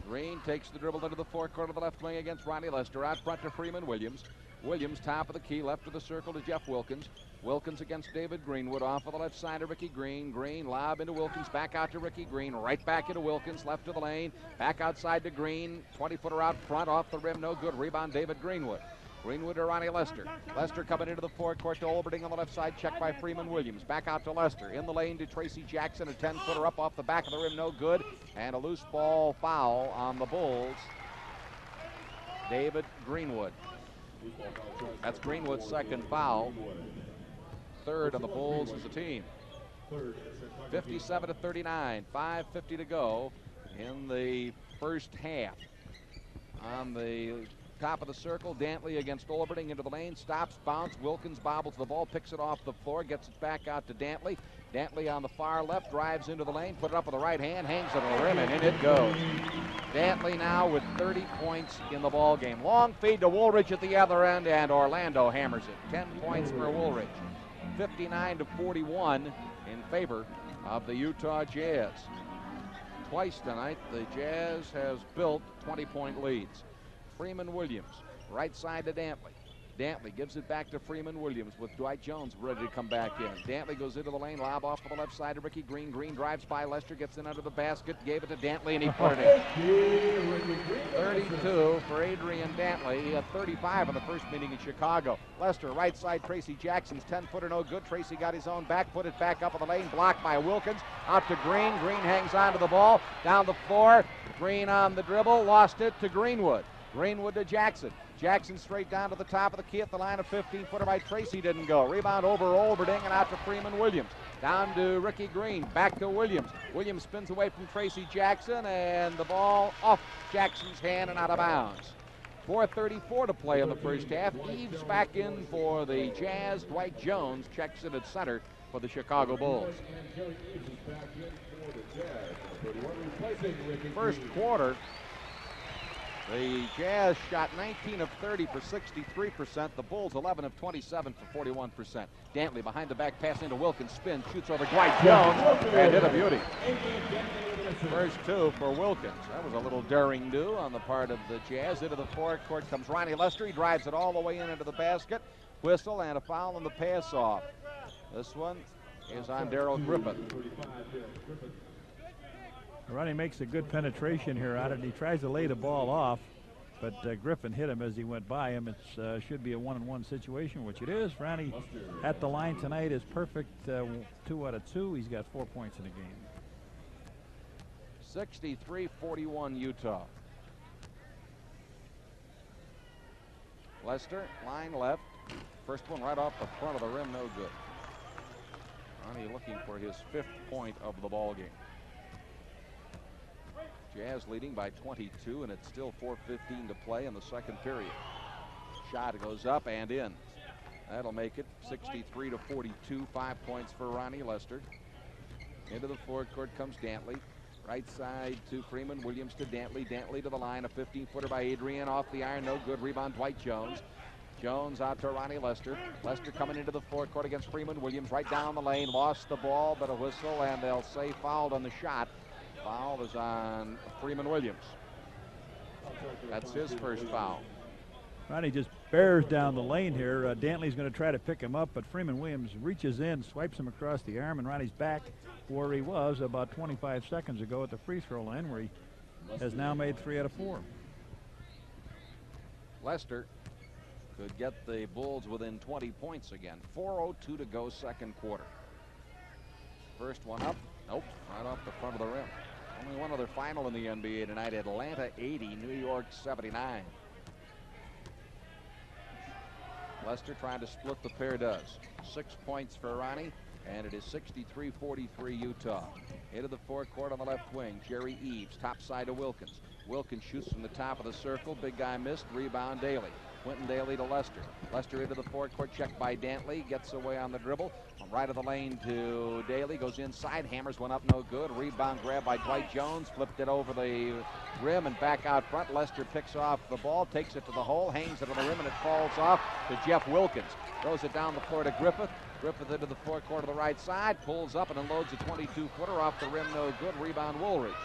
Green takes the dribble into the forecourt of the left wing against Ronnie Lester. Out front to Freeman Williams. Williams top of the key, left of the circle to Jeff Wilkins. Wilkins against David Greenwood, off of the left side of Ricky Green. Green lob into Wilkins, back out to Ricky Green, right back into Wilkins, left of the lane, back outside to Green. 20-footer out front, off the rim, no good. Rebound David Greenwood. Greenwood to Ronnie Lester. Lester coming into the forecourt to Olberding on the left side, checked by Freeman Williams. Back out to Lester. In the lane to Tracy Jackson, a 10-footer up off the back of the rim, no good. And a loose ball foul on the Bulls. David Greenwood. That's Greenwood's second foul. Third on the Bulls as a team. 57-39, 5:50 to go in the first half. On the top of the circle, Dantley against Olberding into the lane, stops, bounce, Wilkins bobbles the ball, picks it off the floor, gets it back out to Dantley. Dantley on the far left, drives into the lane, put it up with the right hand, hangs it on the rim, and in it goes. Dantley now with 30 points in the ball game. Long feed to Woolridge at the other end, and Orlando hammers it. 10 points for Woolridge. 59-41 in favor of the Utah Jazz. Twice tonight, the Jazz has built 20-point leads. Freeman Williams, right side to Dantley. Dantley gives it back to Freeman Williams with Dwight Jones ready to come back in. Dantley goes into the lane, lob off to the left side to Ricky Green. Green drives by Lester, gets in under the basket, gave it to Dantley, and he put it in. 32 for Adrian Dantley. He had 35 in the first meeting in Chicago. Lester, right side, Tracy Jackson's 10-footer, no good. Tracy got his own back, put it back up in the lane, blocked by Wilkins. Out to Green. Green hangs on to the ball. Down the floor. Green on the dribble, lost it to Greenwood. Greenwood to Jackson. Jackson straight down to the top of the key at the line. A 15-footer by Tracy didn't go. Rebound over Olberding and out to Freeman Williams. Down to Ricky Green. Back to Williams. Williams spins away from Tracy Jackson, and the ball off Jackson's hand and out of bounds. 4:34 to play in the first half. Eves back in for the Jazz. Dwight Jones checks in at center for the Chicago Bulls. First quarter, the Jazz shot 19 of 30 for 63%. The Bulls 11 of 27 for 41%. Dantley behind the back pass into Wilkins, spin, shoots over Dwight Jones, and hit a beauty. First two for Wilkins. That was a little daring do on the part of the Jazz. Into the forecourt comes Ronnie Lester. He drives it all the way in into the basket. Whistle and a foul on the pass off. This one is on Daryl Griffith. Ronnie makes a good penetration here out of it. He tries to lay the ball off, but Griffin hit him as he went by him. It should be a 1-on-1 situation, which it is. Ronnie at the line tonight is perfect. 2 out of 2. He's got 4 points in the game. 63-41 Utah. Lester, line left. First one right off the front of the rim, no good. Ronnie looking for his 5th point of the ball game. Jazz leading by 22, and it's still 4:15 to play in the second period. Shot goes up and in. That'll make it 63-42. 5 points for Ronnie Lester. Into the forecourt comes Dantley. Right side to Freeman Williams to Dantley. Dantley to the line. A 15-footer by Adrian off the iron. No good. Rebound Dwight Jones. Jones out to Ronnie Lester. Lester coming into the forecourt against Freeman Williams. Right down the lane. Lost the ball, but a whistle, and they'll say fouled on the shot. Foul is on Freeman Williams. That's his first foul. Ronnie just bears down the lane here. Dantley's going to try to pick him up, but Freeman Williams reaches in, swipes him across the arm, and Ronnie's back where he was about 25 seconds ago at the free throw line, where he has now made 3 out of 4. Lester could get the Bulls within 20 points again. 4:02 to go, second quarter. First one up. Nope, right off the front of the rim. Only one other final in the NBA tonight. Atlanta 80, New York 79. Lester trying to split the pair does. 6 points for Ronnie, and it is 63-43 Utah. Into the forecourt on the left wing. Jerry Eves, top side to Wilkins. Wilkins shoots from the top of the circle. Big guy missed. Rebound Daly. Quentin Daly to Lester. Lester into the forecourt, checked by Dantley. Gets away on the dribble. From right of the lane to Daly. Goes inside. Hammers one up, no good. Rebound grab by Dwight Jones. Flipped it over the rim and back out front. Lester picks off the ball, takes it to the hole, hangs it on the rim, and it falls off to Jeff Wilkins. Throws it down the floor to Griffith. Griffith into the forecourt to the right side. Pulls up and unloads a 22-footer off the rim, no good. Rebound Woolridge.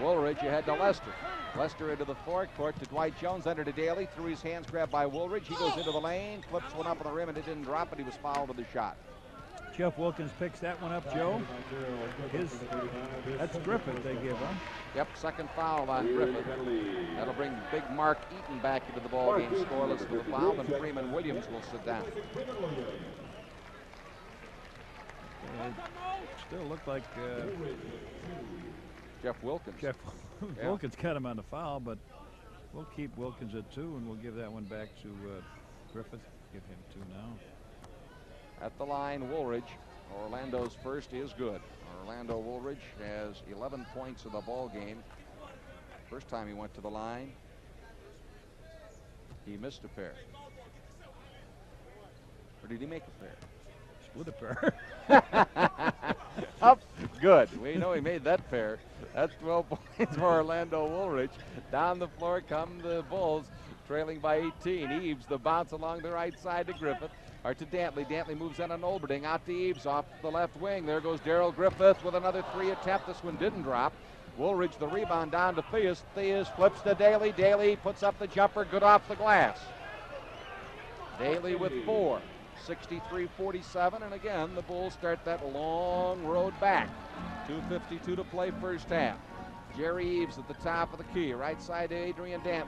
Woolridge ahead to Lester. Lester into the forecourt to Dwight Jones, under to Daly, through his hands, grabbed by Woolridge. He goes into the lane, flips one up on the rim, and it didn't drop, but he was fouled with the shot. Jeff Wilkins picks that one up, Joe. That's Griffith they give him. Yep, second foul on Griffith. That'll bring big Mark Eaton back into the ball game, scoreless for the foul, and Freeman Williams will sit down. It still looked like Jeff Wilkins. Wilkins got him on the foul, but we'll keep Wilkins at 2, and we'll give that one back to Griffith. Give him 2 now. At the line, Woolridge. Orlando's first is good. Orlando Woolridge has 11 points in the ball game. First time he went to the line, he missed a pair. Or did he make a pair? Split a pair. Up, good. We know he made that pair. That's 12 points for Orlando Woolridge. Down the floor come the Bulls, trailing by 18. Eves, the bounce along the right side to Griffith, or to Dantley. Dantley moves in on Olberding, out to Eves, off the left wing. There goes Darrell Griffith with another 3 attempt. This one didn't drop. Woolridge the rebound down to Theus. Theus flips to Daly. Daly puts up the jumper, good off the glass. Daly with 4. 63-47, and again, the Bulls start that long road back. 2:52 to play first half. Jerry Eves at the top of the key, right side to Adrian Dantley.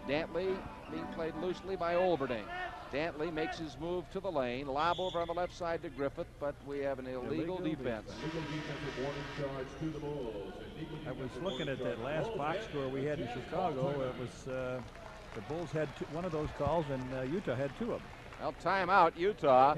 Dantley being played loosely by Olberding. Dantley makes his move to the lane, lob over on the left side to Griffith, but we have an illegal defense. I was looking at that last box score we had in Chicago. It was the Bulls had one of those calls, and Utah had 2 of them. Well, timeout, Utah.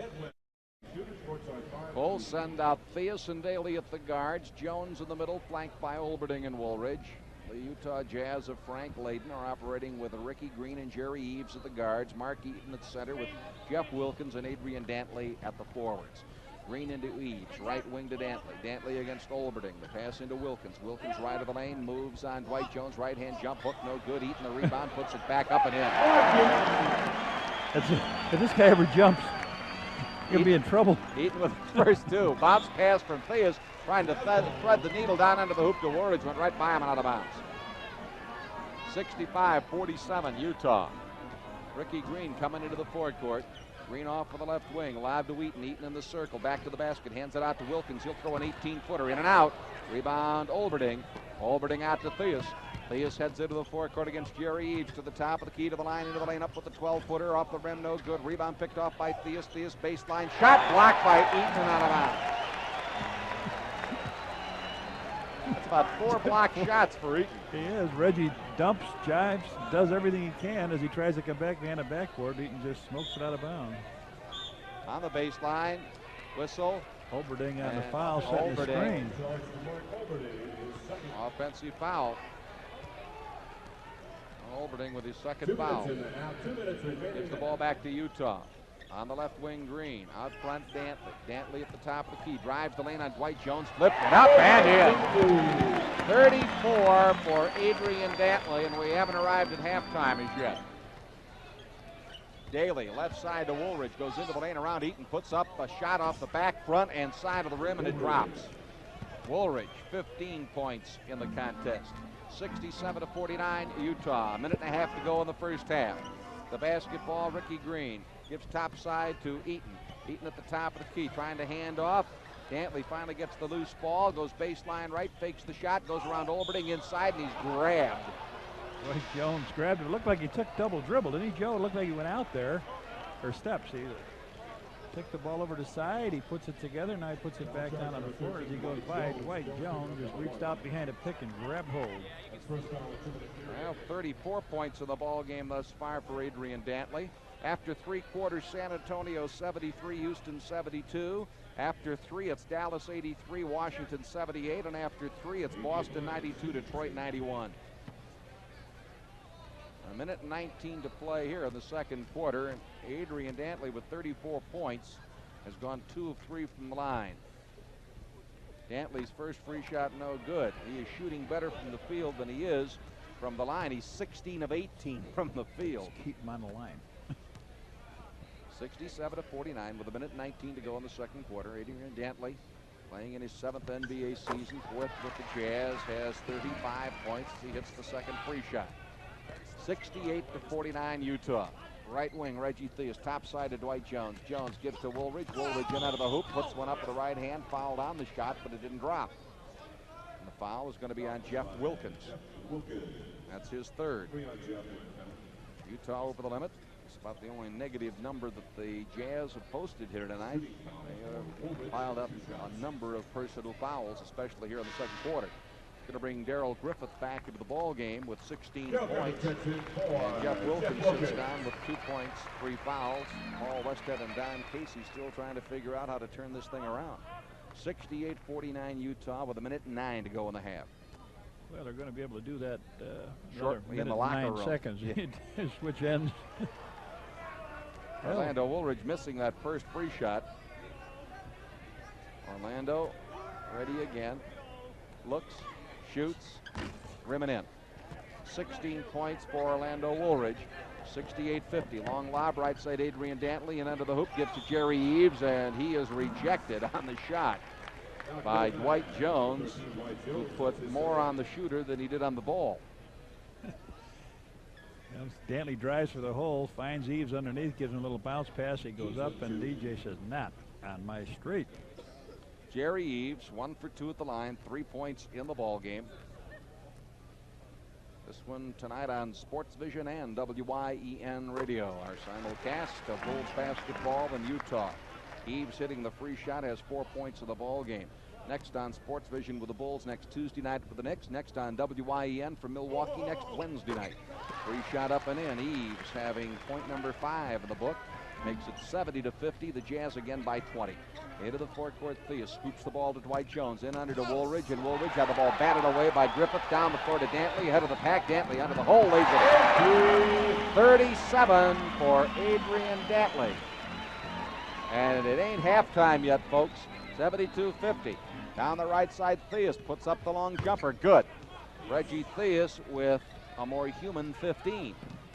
Bulls send out Theus and Daly at the guards. Jones in the middle, flanked by Olberding and Woolridge. The Utah Jazz of Frank Layden are operating with Ricky Green and Jerry Eves at the guards. Mark Eaton at center with Jeff Wilkins and Adrian Dantley at the forwards. Green into Eves, right wing to Dantley. Dantley against Olberding. The pass into Wilkins. Wilkins right of the lane, moves on Dwight Jones. Right hand jump hook, no good. Eaton the rebound, puts it back up and in. If this guy ever jumps, he'll be in trouble. Eaton with the first 2. Bounce pass from Theus, trying to thread the needle down under the hoop to Woolridge, went right by him and out of bounds. 65-47 Utah. Ricky Green coming into the forecourt. Green off for the left wing, live to Eaton. Eaton in the circle, back to the basket, hands it out to Wilkins. He'll throw an 18-footer in and out. Rebound Olberding. Olberding out to Theus. Theus heads into the forecourt against Jerry Eves, to the top of the key, to the line, into the lane, up with the 12-footer, off the rim, no good. Rebound picked off by Theus. Theus baseline shot, blocked by Eaton and out of bounds. That's about 4 blocked shots for Eaton. He is. Reggie dumps, jives, does everything he can as he tries to come back behind a backboard. Eaton just smokes it out of bounds. On the baseline, whistle. Olberding on the foul, setting the screen. Offensive foul. Olberding with his second foul. Gives the ball back to Utah. On the left wing, Green. Out front, Dantley. Dantley at the top of the key. Drives the lane on Dwight Jones. Flipped it up and in. 34 for Adrian Dantley, and we haven't arrived at halftime as yet. Daly, left side to Woolridge. Goes into the lane around Eaton. Puts up a shot off the back, front, and side of the rim, and it drops. Woolridge, 15 points in the contest. 67-49 Utah. A minute and a half to go in the first half. the basketball. Ricky Green gives top side to Eaton. Eaton at the top of the key, trying to hand off. Dantley finally gets the loose ball, goes baseline right, fakes the shot, goes around Olberding inside, and he's grabbed. Dwight Jones grabbed it. It looked like he took double dribble, didn't he, Joe? It looked like he went out there, or steps either. Took the ball over to the side, he puts it together, now he puts it back down on the floor as he goes by. Dwight Jones just reached out behind a pick and grabbed hold. Well, 34 points in the ball game thus far for Adrian Dantley. After 3 quarters, San Antonio 73, Houston 72. After 3, it's Dallas 83, Washington 78. And after 3, it's Boston 92, Detroit 91. A minute and 19 to play here in the second quarter. And Adrian Dantley with 34 points has gone 2 of 3 from the line. Dantley's first free shot no good. He is shooting better from the field than he is from the line. He's 16 of 18 from the field. Just keep him on the line. 67-49 with a minute 19 to go in the second quarter. Adrian Dantley playing in his 7th NBA season, 4th with the Jazz, has 35 points. He hits the second free shot. 68-49 Utah. Right wing, Reggie Theus, top side to Dwight Jones. Jones gives to Woolridge. Woolridge in out of the hoop, puts one up with the right hand, fouled on the shot, but it didn't drop. And the foul is going to be on Jeff Wilkins. That's his third. Utah over the limit. It's about the only negative number that the Jazz have posted here tonight. They piled up a number of personal fouls, especially here in the second quarter. Going to bring Darrell Griffith back into the ball game with 16 points. And Jeff Wilkins sits down with 2 points, 3 fouls. Paul Westhead and Don Casey still trying to figure out how to turn this thing around. 68-49 Utah with a minute and 9 to go in the half. Well, they're going to be able to do that shortly in the locker 9 room. Seconds. Yeah. Switch ends. Orlando Woolridge missing that first free shot. Orlando ready again. Looks, shoots, rim and in. 16 points for Orlando Woolridge. 68-50. Long lob right side Adrian Dantley and under the hoop gives to Jerry Eves, and he is rejected on the shot by Dwight Jones, who put more on the shooter than he did on the ball. Dantley drives for the hole, finds Eves underneath, gives him a little bounce pass. He goes up, and DJ says, "Not on my street." Jerry Eves, 1 for 2 at the line, 3 points in the ball game. This one tonight on Sports Vision and WYEN Radio, our simulcast of Bulls basketball in Utah. Eves hitting the free shot, has 4 points in the ball game. Next on Sports Vision with the Bulls next Tuesday night for the Knicks. Next on WYEN for Milwaukee next Wednesday night. Free shot up and in. Eves having point number 5 in the book. Makes it 70-50. The Jazz again by 20. Into the forecourt, Theus scoops the ball to Dwight Jones. In under to Woolridge, and Woolridge had the ball batted away by Griffith. Down the floor to Dantley, ahead of the pack. Dantley under the hole, lays it in. 37 for Adrian Dantley. And it ain't halftime yet, folks. 72-50. Down the right side, Theus puts up the long jumper. Good. Reggie Theus with a more human 15.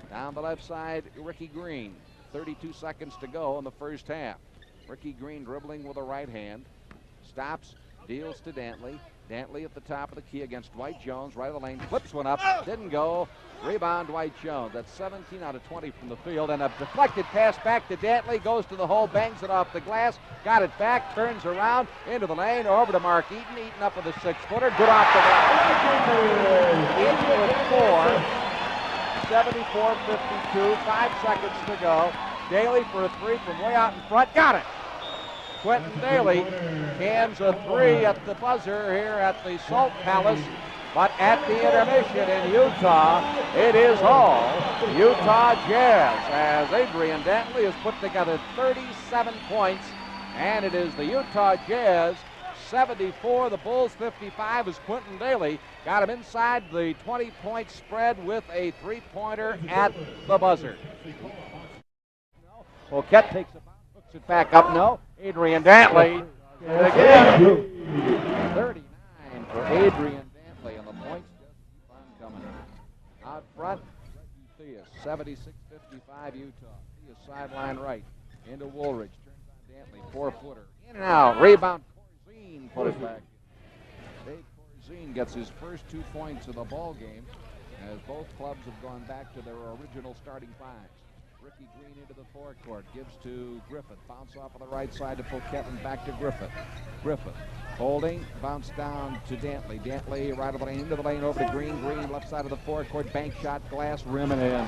Down the left side, Ricky Green. 32 seconds to go in the first half. Ricky Green dribbling with a right hand. Stops, deals to Dantley. Dantley at the top of the key against Dwight Jones. Right of the lane, flips one up. Didn't go. Rebound, Dwight Jones. That's 17 out of 20 from the field. And a deflected pass back to Dantley. Goes to the hole, bangs it off the glass. Got it back, turns around, into the lane, over to Mark Eaton. Eaton up with a 6-footer. Good off the glass. Eaton with 4. 74-52. 5 seconds to go. Daly for a 3 from way out in front. Got it. Quentin Daly cans a 3 at the buzzer here at the Salt Palace. But at the intermission in Utah, it is all Utah Jazz, as Adrian Dantley has put together 37 points, and it is the Utah Jazz 74, the Bulls 55, as Quentin Daly got him inside the 20-point spread with a 3-pointer at the buzzer. Poquette takes it, hooks it back up. No, Adrian Dantley again. 39 for Adrian Dantley, and the points just keep on coming. Out front, Reggie Theus, 76-55 Utah. Theus sideline right into Woolridge, turns on Dantley, 4-footer, in and out. Rebound, Corzine put it back. Dave Corzine gets his first 2 points of the ball game, as both clubs have gone back to their original starting 5s. Ricky Green into the forecourt, gives to Griffith. Bounce off on the right side to Poquette and back to Griffith. Griffith holding, bounce down to Dantley. Dantley right of the lane, into the lane, over to Green. Green left side of the forecourt, bank shot, glass, rim and in.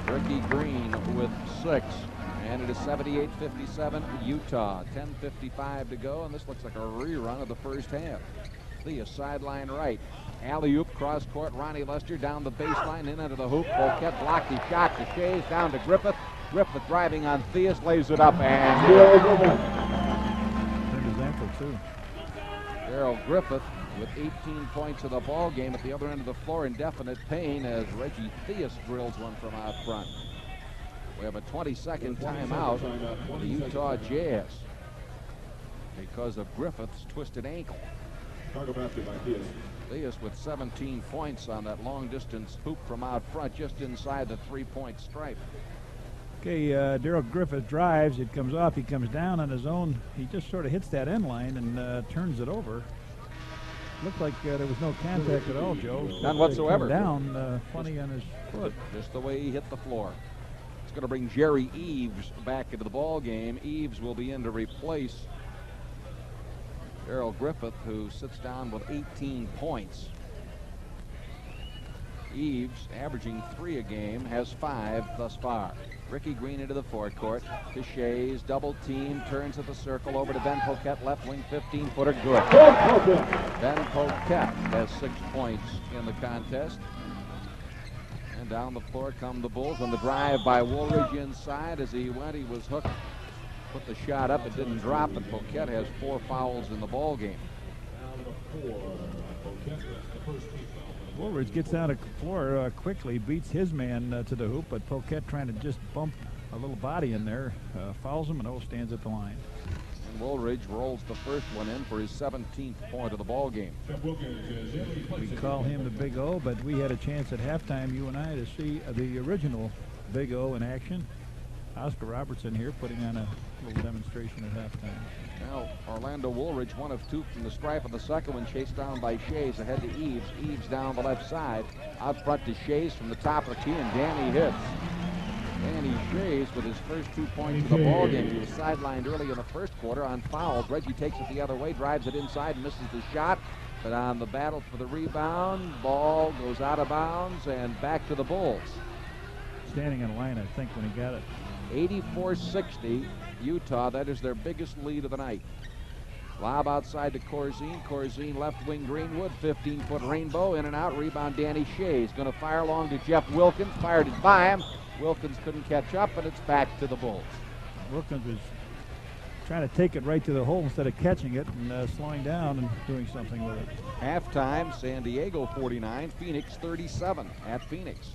Ricky Green with 6. And it is 78-57 Utah. 10:55 to go, and this looks like a rerun of the first half. Thea sideline right. Alley-oop, cross-court, Ronnie Lester down the baseline, in under the hoop. Poquette blocked his shot to Shays, down to Griffith. Griffith driving on Theus, lays it up, and turned his ankle, too. Darrell Griffith with 18 points in the ball game at the other end of the floor in definite pain as Reggie Theus drills one from out front. We have a 20-second timeout for the Utah Jazz because of Griffith's twisted ankle. Theus with 17 points on that long-distance hoop from out front, just inside the three-point stripe. Okay, Darrell Griffith drives. It comes off. He comes down on his own. He just sort of hits that end line and turns it over. Looked like there was no contact at all, Joe. None whatsoever. Down funny on his foot. Just the way he hit the floor. It's going to bring Jerry Eves back into the ball game. Eves will be in to replace Darrell Griffith, who sits down with 18 points. Eves, averaging 3 a game, has 5 thus far. Ricky Green into the forecourt. To Shays, double team, turns at the circle, over to Ben Poquette, left wing, 15-footer, good. Ben Poquette has 6 points in the contest. And down the floor come the Bulls on the drive by Woolridge inside. As he went, he was hooked. Put the shot up, it didn't drop, and Poquette has 4 fouls in the ball game. Woolridge gets out of the floor quickly, beats his man to the hoop, but Poquette trying to just bump a little body in there, fouls him, and O stands at the line. And Woolridge rolls the first one in for his 17th point of the ball game. We call him the Big O, but we had a chance at halftime, you and I, to see the original Big O in action. Oscar Robertson here putting on a little demonstration at halftime. Now, Orlando Woolridge, 1 of 2 from the stripe, and the second one chased down by Shays, ahead to Eves. Eves down the left side, out front to Shays from the top of the key, and Danny hits. Danny Shays with his first 2 points of the ball game. He was sidelined early in the first quarter on fouls. Reggie takes it the other way, drives it inside, misses the shot, but on the battle for the rebound, ball goes out of bounds and back to the Bulls. Standing in line, I think, when he got it. 84-60, Utah. That is their biggest lead of the night. Lob outside to Corzine. Corzine left wing Greenwood. 15-foot rainbow. In and out. Rebound Danny Shays. Going to fire along to Jeff Wilkins. Fired it by him. Wilkins couldn't catch up, and it's back to the Bulls. Wilkins was trying to take it right to the hole instead of catching it and slowing down and doing something with it. Halftime, San Diego 49, Phoenix 37 at Phoenix.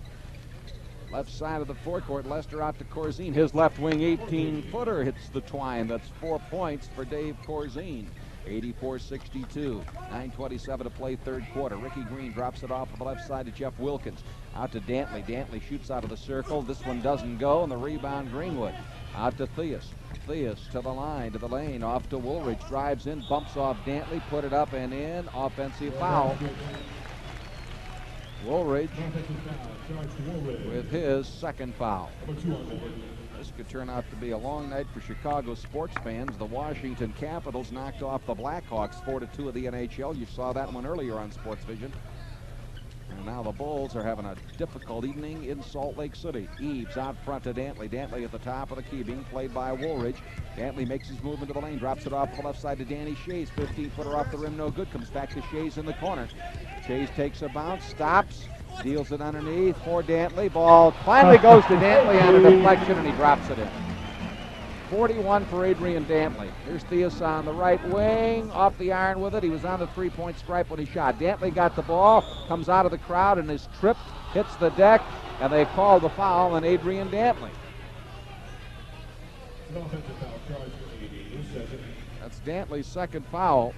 Left side of the forecourt, Lester out to Corzine. His left wing 18-footer hits the twine. That's 4 points for Dave Corzine. 84-62. 9:27 to play third quarter. Ricky Green drops it off on the left side to Jeff Wilkins. Out to Dantley. Dantley shoots out of the circle. This one doesn't go, and the rebound Greenwood. Out to Theus. Theus to the line, to the lane, off to Woolridge. Drives in, bumps off Dantley, put it up and in. Offensive foul. Woolridge with his second foul. This could turn out to be a long night for Chicago sports fans. The Washington Capitals knocked off the Blackhawks 4-2 of the NHL. You saw that one earlier on Sports Vision. And now the Bulls are having a difficult evening in Salt Lake City. Eves out front to Dantley. Dantley at the top of the key, being played by Woolridge. Dantley makes his move into the lane, drops it off the left side to Danny Shays. 15-footer off the rim, no good. Comes back to Shays in the corner. Shays takes a bounce, stops, deals it underneath for Dantley. Ball finally goes to Dantley on a deflection, and he drops it in. 41 for Adrian Dantley. Here's Theus on the right wing, off the iron with it. He was on the three-point stripe when he shot. Dantley got the ball, comes out of the crowd, and is tripped, hits the deck, and they call the foul on Adrian Dantley. That's Dantley's second foul.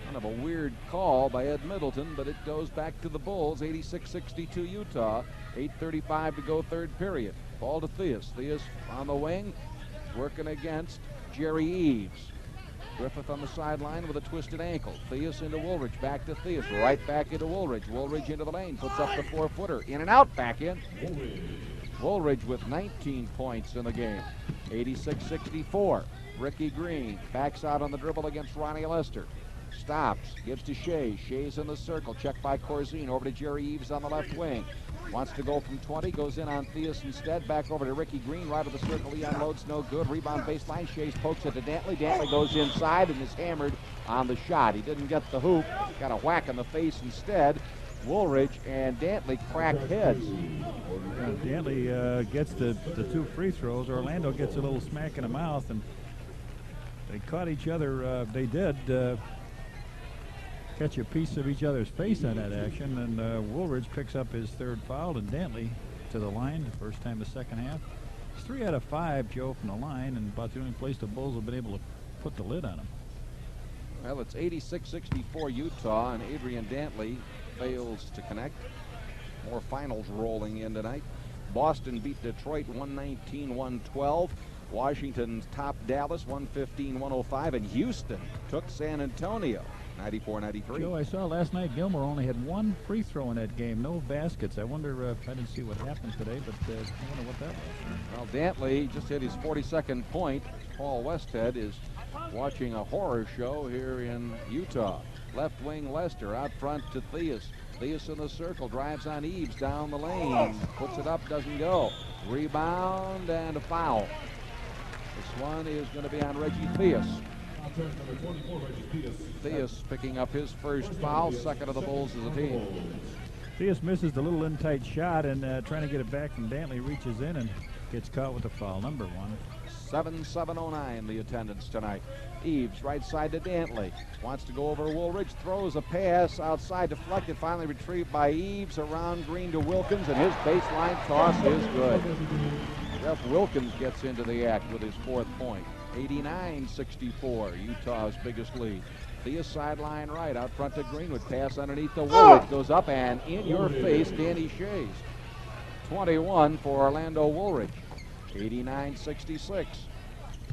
Kind of a weird call by Ed Middleton, but it goes back to the Bulls. 86-62 Utah. 8:35 to go third period. Ball to Theus. Theus on the wing, working against Jerry Eves. Griffith on the sideline with a twisted ankle. Theus into Woolridge, back to Theus, right back into Woolridge. Woolridge into the lane, puts up the 4-footer. In and out, back in. Woolridge with 19 points in the game. 86-64. Ricky Green backs out on the dribble against Ronnie Lester. Stops, gives to Shea. Shea's in the circle, checked by Corzine. Over to Jerry Eves on the left wing. Wants to go from 20, goes in on Theus instead. Back over to Ricky Green, right of the circle. He unloads, no good. Rebound baseline. Shea's pokes it to Dantley. Dantley goes inside and is hammered on the shot. He didn't get the hoop, got a whack in the face instead. Woolridge and Dantley cracked heads. Dantley gets the 2 free throws. Orlando gets a little smack in the mouth, and they caught each other. They did catch a piece of each other's face on that action, and Woolridge picks up his 3rd foul, and Dantley to the line, first time the second half. It's 3 out of 5, Joe, from the line, and about the only place the Bulls have been able to put the lid on him. Well, it's 86-64 Utah, and Adrian Dantley fails to connect. More finals rolling in tonight. Boston beat Detroit 119-112. Washington topped Dallas 115-105, and Houston took San Antonio 94-93. Joe, I saw last night Gilmore only had 1 free throw in that game, no baskets. I wonder if I didn't see what happened today, but I wonder what that was. Well, Dantley just hit his 42nd point. Paul Westhead is watching a horror show here in Utah. Left wing Lester out front to Theus. Theus in the circle, drives on Eves down the lane, puts it up, doesn't go. Rebound and a foul. This one is going to be on Reggie Theus. Theus picking up his first foul, second of the Bulls as a team. Theus misses the little in-tight shot, and trying to get it back from Dantley, reaches in and gets caught with a foul, number 1. 7-7-09 the attendance tonight. Eves right side to Dantley. Wants to go over Woolridge, throws a pass outside, deflected, finally retrieved by Eves, around Green to Wilkins, and his baseline toss is good. Jeff Wilkins gets into the act with his 4th point. 89-64, Utah's biggest lead. Theus sideline right, out front to Greenwood, pass underneath the Woolridge, goes up and in your face, Danny Shays. 21 for Orlando Woolridge. 89-66.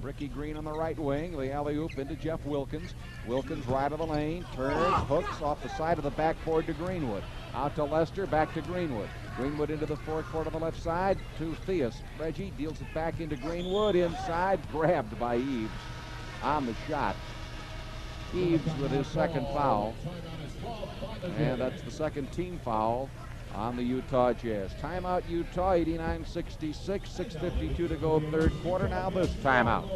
Ricky Green on the right wing, the alley-oop into Jeff Wilkins. Wilkins right of the lane, turns, hooks off the side of the backboard to Greenwood. Out to Lester, back to Greenwood. Greenwood into the forecourt on the left side to Theus. Reggie deals it back into Greenwood, inside, grabbed by Eves on the shot. Eves with his 2nd foul, and that's the 2nd team foul on the Utah Jazz. Timeout Utah, 89-66, 6:52 to go 3rd quarter. Now this timeout.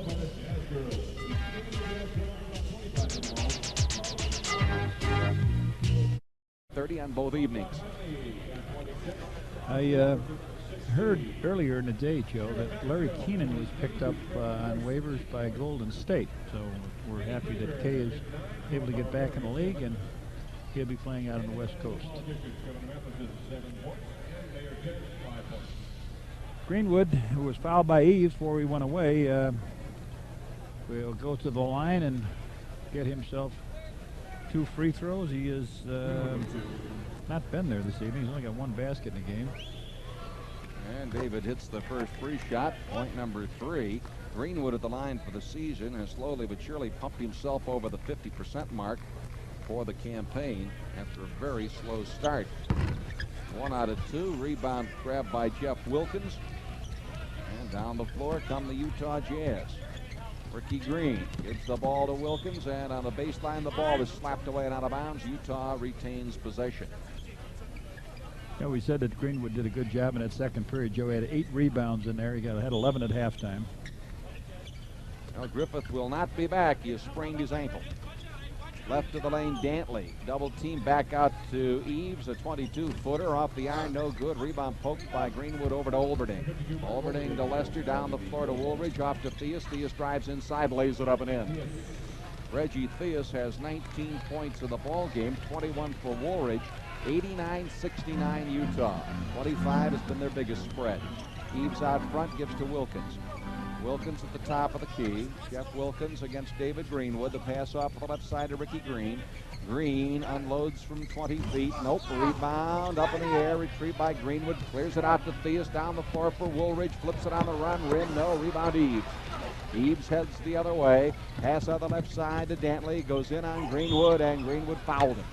.30 on both evenings. I heard earlier in the day, Joe, that Larry Keenan was picked up on waivers by Golden State. So we're happy that Kay is able to get back in the league, and he'll be playing out on the West Coast. Greenwood, who was fouled by Eves before he went away, will go to the line and get himself 2 free throws. He has not been there this evening. He's only got 1 basket in the game. And David hits the first free shot, point number 3. Greenwood at the line for the season has slowly but surely pumped himself over the 50% mark for the campaign after a very slow start. 1 out of 2. Rebound grabbed by Jeff Wilkins. And down the floor come the Utah Jazz. Ricky Green gives the ball to Wilkins, and on the baseline the ball is slapped away and out of bounds. Utah retains possession. Yeah, we said that Greenwood did a good job in that second period. Joe had 8 rebounds in there. He had 11 at halftime. Well, Griffith will not be back. He has sprained his ankle. Left of the lane, Dantley. Double team back out to Eves. A 22-footer off the iron, no good. Rebound poked by Greenwood over to Olberding. Olberding to Lester, down the floor to Woolridge, off to Theus. Theus drives inside, lays it up and in. Reggie Theus has 19 points in the ball game, 21 for Woolridge. 89-69 Utah. 25 has been their biggest spread. Eves out front, gives to Wilkins. Wilkins at the top of the key. Jeff Wilkins against David Greenwood. The pass off the left side to Ricky Green. Green unloads from 20 feet. Nope. Rebound up in the air. Retrieved by Greenwood. Clears it out to Theus. Down the floor for Woolridge. Flips it on the run. Rim. No. Rebound Eves. Eaves heads the other way. Pass on the left side to Dantley. Goes in on Greenwood, and Greenwood fouled him.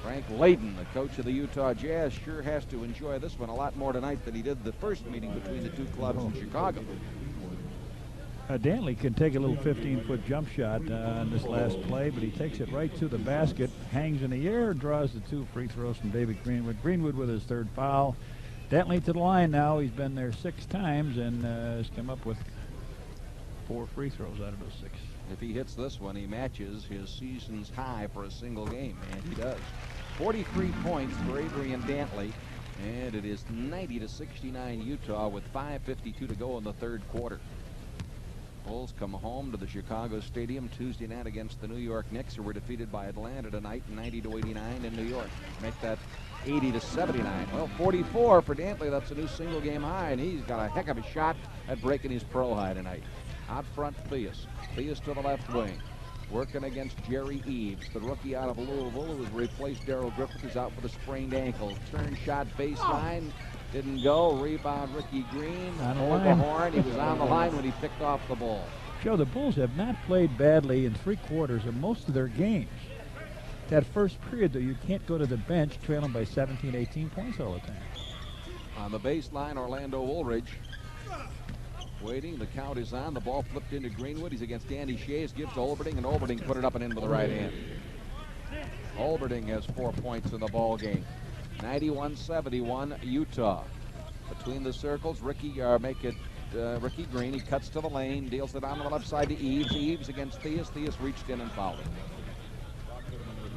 Frank Layden, the coach of the Utah Jazz, sure has to enjoy this one a lot more tonight than he did the first meeting between the two clubs in Chicago. Dantley can take a little 15-foot jump shot on this last play, but he takes it right to the basket, hangs in the air, draws the 2 free throws from David Greenwood. Greenwood with his 3rd foul. Dantley to the line now. He's been there 6 times and has come up with 4 free throws out of those 6. If he hits this one, he matches his season's high for a single game, and he does. 43 points for Adrian Dantley, and it is 90-69 Utah with 5:52 to go in the 3rd quarter. Bulls come home to the Chicago Stadium Tuesday night against the New York Knicks, who were defeated by Atlanta tonight 90-89 in New York. Make that 80-79. Well, 44 for Dantley. That's a new single game high, and he's got a heck of a shot at breaking his pro high tonight. Out front, Theus. Theus to the left wing. Working against Jerry Eaves, the rookie out of Louisville, who has replaced Darrell Griffith, who's out with a sprained ankle. Turn shot baseline. Didn't go. Rebound, Ricky Green. Hold the horn. He was on the line when he picked off the ball. Joe, the Bulls have not played badly in 3 quarters of most of their games. That first period, though, you can't go to the bench trailing by 17, 18 points all the time. On the baseline, Orlando Woolridge. Waiting, the count is on. The ball flipped into Greenwood. He's against Danny Shays, gives to Olberding, and Olberding put it up and in with the right hand. Olberding has 4 points in the ball game. 91-71 Utah. Between the circles, Ricky Green. He cuts to the lane, deals it on the left side to Eaves. Eaves against Theus. Theus reached in and fouled him.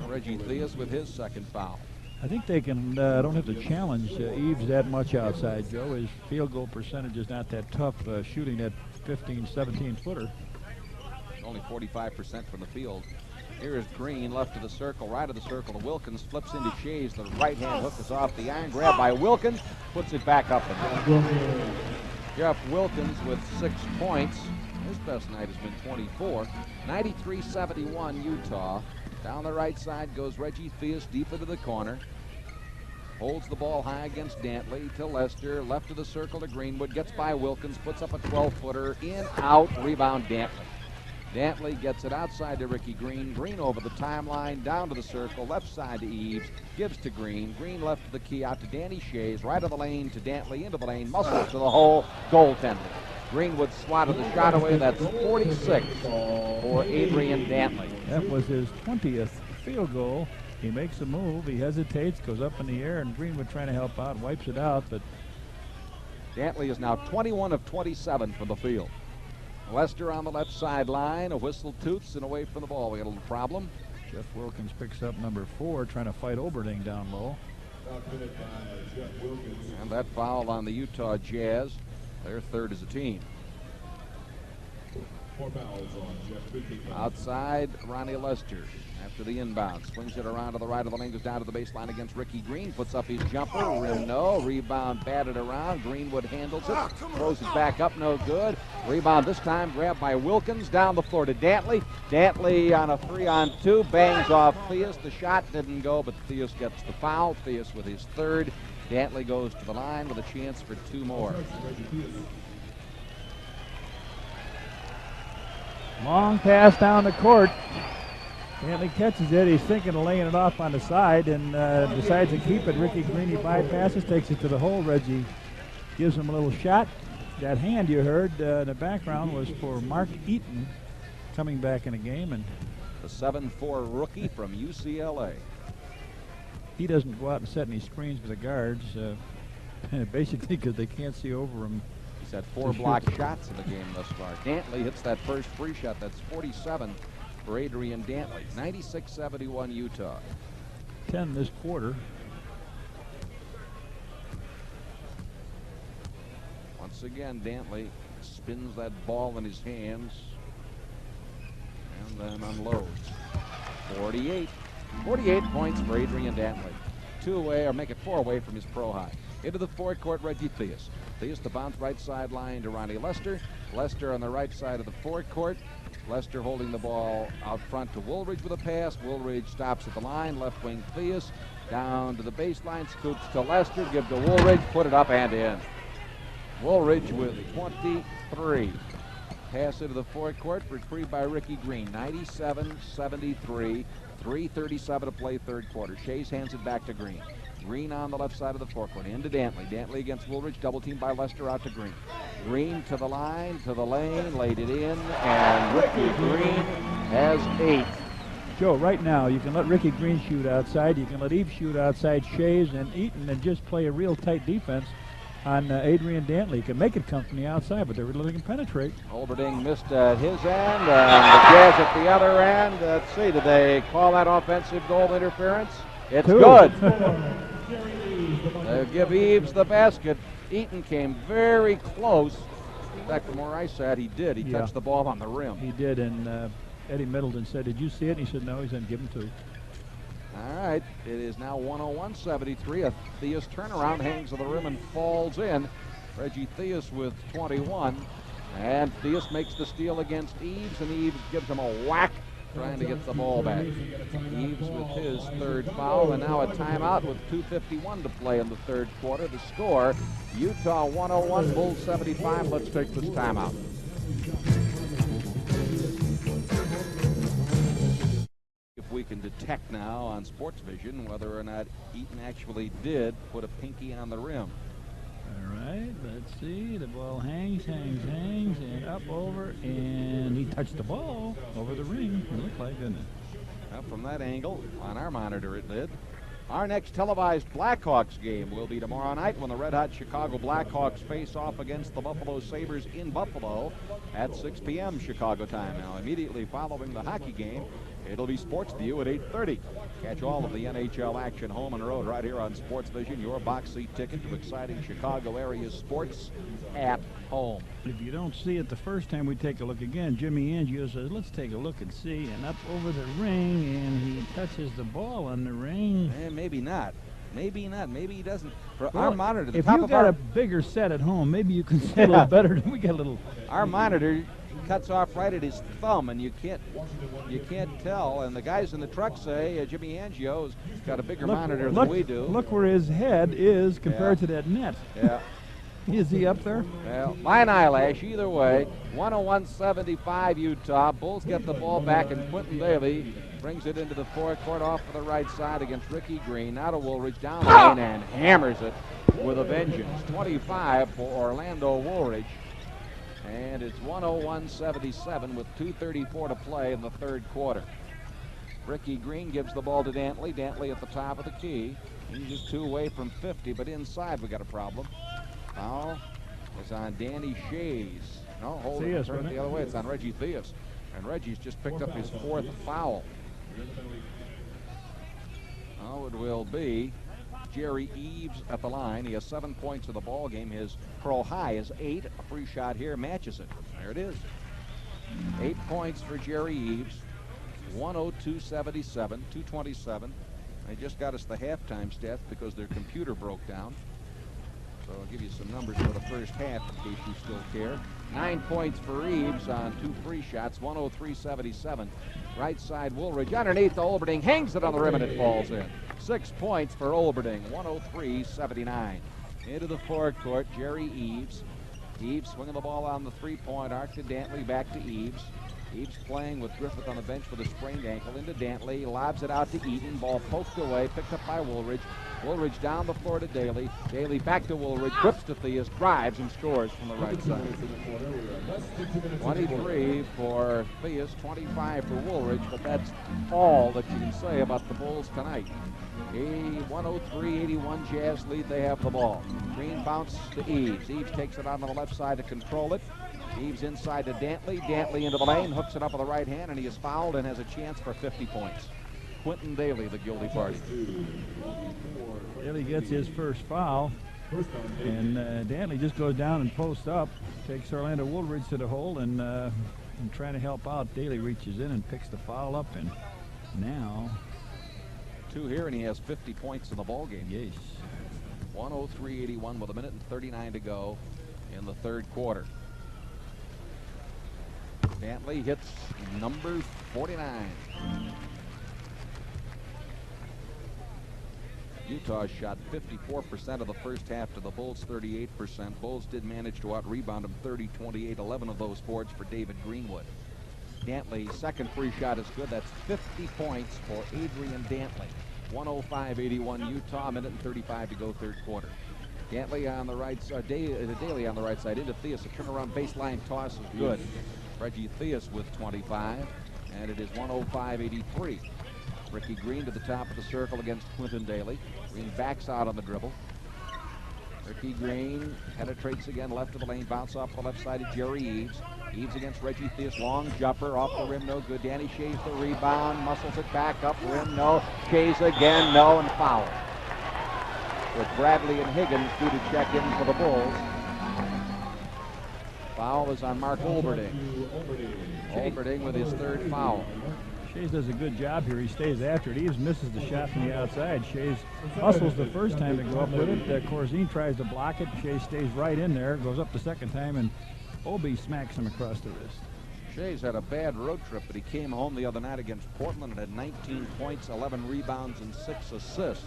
Reggie Theus with his 2nd foul. I think they can don't have to challenge Eaves that much outside, Joe. His field goal percentage is not that tough, shooting that 15, 17-footer. Only 45% from the field. Here is Green, left of the circle, right of the circle to Wilkins, flips into Shays. The right-hand hook is off the iron. Grab by Wilkins, puts it back up and down. Jeff Wilkins with 6 points. His best night has been 24. 93-71 Utah. Down the right side goes Reggie Theus deep into the corner. Holds the ball high against Dantley to Lester. Left of the circle to Greenwood. Gets by Wilkins. Puts up a 12-footer. In, out. Rebound Dantley. Dantley gets it outside to Ricky Green. Green over the timeline. Down to the circle. Left side to Eaves. Gives to Green. Green left of the key out to Danny Shays. Right of the lane to Dantley. Into the lane. Muscles to the hole. Goaltender. Greenwood swatted the shot away. That's 46 for Adrian Dantley. That was his 20th field goal. He makes a move. He hesitates, goes up in the air, and Greenwood trying to help out, wipes it out. But Dantley is now 21 of 27 from the field. Lester on the left sideline. A whistle toots and away from the ball. We got a little problem. Jeff Wilkins picks up number 4, trying to fight Olberding down low. And that foul on the Utah Jazz. Their 3rd as a team. Outside, Ronnie Lester after the inbound. Swings it around to the right of the lane, goes down to the baseline against Ricky Green. Puts up his jumper. Rim no. Rebound batted around. Greenwood handles it. Throws it back up. No good. Rebound this time grabbed by Wilkins. Down the floor to Dantley. Dantley on a 3-on-2. Bangs off Theus. The shot didn't go, but Theus gets the foul. Theus with his 3rd. Dantley goes to the line with a chance for 2 more. Long pass down the court. Dantley catches it. He's thinking of laying it off on the side and decides to keep it. Ricky Green, he bypasses, takes it to the hole. Reggie gives him a little shot. That hand you heard in the background was for Mark Eaton coming back in the game. And the 7'4" rookie from UCLA. He doesn't go out and set any screens for the guards, basically because they can't see over him. He's had 4 blocked shots in the game thus far. Dantley hits that first free shot. That's 47 for Adrian Dantley. 96-71 Utah. 10 this quarter. Once again, Dantley spins that ball in his hands and then unloads. 48 points for Adrian Dantley. 2 away, or make it 4 away from his pro high. Into the forecourt, Reggie Theus. Theus to bounce right sideline to Ronnie Lester. Lester on the right side of the forecourt. Lester holding the ball out front to Woolridge with a pass. Woolridge stops at the line. Left wing Theus down to the baseline. Scoops to Lester. Give to Woolridge. Put it up and in. Woolridge with 23. Pass into the forecourt, retrieved by Ricky Green. 97-73, 3:37 to play third quarter. Shays hands it back to Green. Green on the left side of the forecourt, into Dantley. Dantley against Woolridge, double teamed by Lester, out to Green. Green to the line, to the lane, laid it in, and Ricky Green has 8. Joe, right now, you can let Ricky Green shoot outside. You can let Eve shoot outside Shays and Eaton and just play a real tight defense on Adrian Dantley. You can make it come from the outside, but they're really letting him penetrate. Olberding missed at his end, and the Jazz at the other end. Let's see, did they call that offensive goal interference? It's 2. good. They give Eves the basket. Eaton came very close. In fact, from where I sat, he did. He touched the ball on the rim. He did, and Eddie Middleton said, "Did you see it?" And he said, "No." He said, "Give him 2." All right, it is now 101-73. A Theus turnaround, hangs to the rim and falls in. Reggie Theus with 21. And Theus makes the steal against Eves, and Eves gives him a whack trying to get the ball back. Eves with his third foul, and now a timeout with 2:51 to play in the third quarter. The score, Utah 101, Bulls 75. Let's take this timeout. If we can detect now on Sports Vision whether or not Eaton actually did put a pinky on the rim. All right, let's see. The ball hangs, and up over, and he touched the ball over the ring. It looked like, didn't it? Well, from that angle, on our monitor it did. Our next televised Blackhawks game will be tomorrow night when the red-hot Chicago Blackhawks face off against the Buffalo Sabres in Buffalo at 6 p.m. Chicago time. Now, immediately following the hockey game, it'll be Sports View at 8:30. Catch all of the NHL action home and road right here on Sports Vision, your box seat ticket to exciting Chicago area sports at home. If you don't see it the first time we take a look again, Jimmy Angio says, "Let's take a look and see." And up over the ring, and he touches the ball on the ring. Maybe not. Maybe not. Maybe he doesn't. For Well, our monitor, the if top you of got our a bigger set at home, maybe you can see a little better than we got a little. Our monitor cuts off right at his thumb, and you can't tell. And the guys in the truck say Jimmy Angio's got a bigger monitor than we do. Look where his head is compared to that net. Yeah. Is he up there? Well, my eyelash, either way. 101-75 Utah. Bulls get the ball back, and Quentin Daly brings it into the forecourt off of the right side against Ricky Green. Now to Woolridge, down lane, and hammers it with a vengeance. 25 for Orlando Woolridge. And it's 101-77 with 2:34 to play in the third quarter. Ricky Green gives the ball to Dantley. Dantley at the top of the key. He's just 2 away from 50, but inside we got a problem. Foul is on Danny Shays. No, hold it. Turn it the other way. It's on Reggie Theus. And Reggie's just picked up his 4th foul. Oh, it will be Jerry Eves at the line. He has 7 points in the ball game. His pro high is 8. A free shot here matches it. There it is. 8 points for Jerry Eves. 102-77, 2:27. They just got us the halftime stats because their computer broke down. So I'll give you some numbers for the first half in case you still care. 9 points for Eves on 2 free shots, 103-77. Right side Woolridge underneath to Olberding, hangs it on the rim and it falls in. 6 points for Olberding, 103-79. Into the forecourt, Jerry Eves. Eves swinging the ball on the 3-point arc to Dantley, back to Eves. Eves playing with Griffith on the bench with a sprained ankle. Into Dantley, lobs it out to Eaton. Ball poked away, picked up by Woolridge. Woolridge down the floor to Daly. Daly back to Woolridge, whips to Theus, drives and scores from the right side. 23 for Theus, 25 for Woolridge, but that's all that you can say about the Bulls tonight. A 103-81 Jazz lead, they have the ball. Green bounce to Eves. Eves takes it out on the left side to control it. Eves inside to Dantley. Dantley into the lane, hooks it up with the right hand, and he is fouled and has a chance for 50 points. Quentin Daly, the guilty party. Daly gets his first foul, and Dantley just goes down and posts up, takes Orlando Woolridge to the hole, and trying to help out. Daly reaches in and picks the foul up, and now 2 here, and he has 50 points in the ball game. Yes. 103-81 with 1:39 to go in the third quarter. Dantley hits number 49. Utah shot 54% of the first half to the Bulls 38%. Bulls did manage to out-rebound them 30-28, 11 of those boards for David Greenwood. Dantley's second free shot is good. That's 50 points for Adrian Dantley. 105-81 Utah, a minute and 35 to go third quarter. Dantley on the right side, Daly on the right side into Theus. A turnaround baseline toss is good. Reggie Theus with 25, and it is 105-83. Ricky Green to the top of the circle against Quinton Daly. Green backs out on the dribble. Ricky Green penetrates again left of the lane, bounce off the left side of Jerry Eves. Eves against Reggie Theus, long jumper off the rim, no good. Danny Shays the rebound, muscles it back up rim, no. Shays again, no, and foul. With Bradley and Higgins due to check in for the Bulls. Foul is on Mark Olberding. Olberding with his third foul. Shays does a good job here. He stays after it. Eves misses the shot from the outside. Shays hustles the first time to go up with it. Corzine tries to block it. Shays stays right in there, goes up the second time, and Obi smacks him across the wrist. Shays had a bad road trip, but he came home the other night against Portland and had 19 points, 11 rebounds, and 6 assists,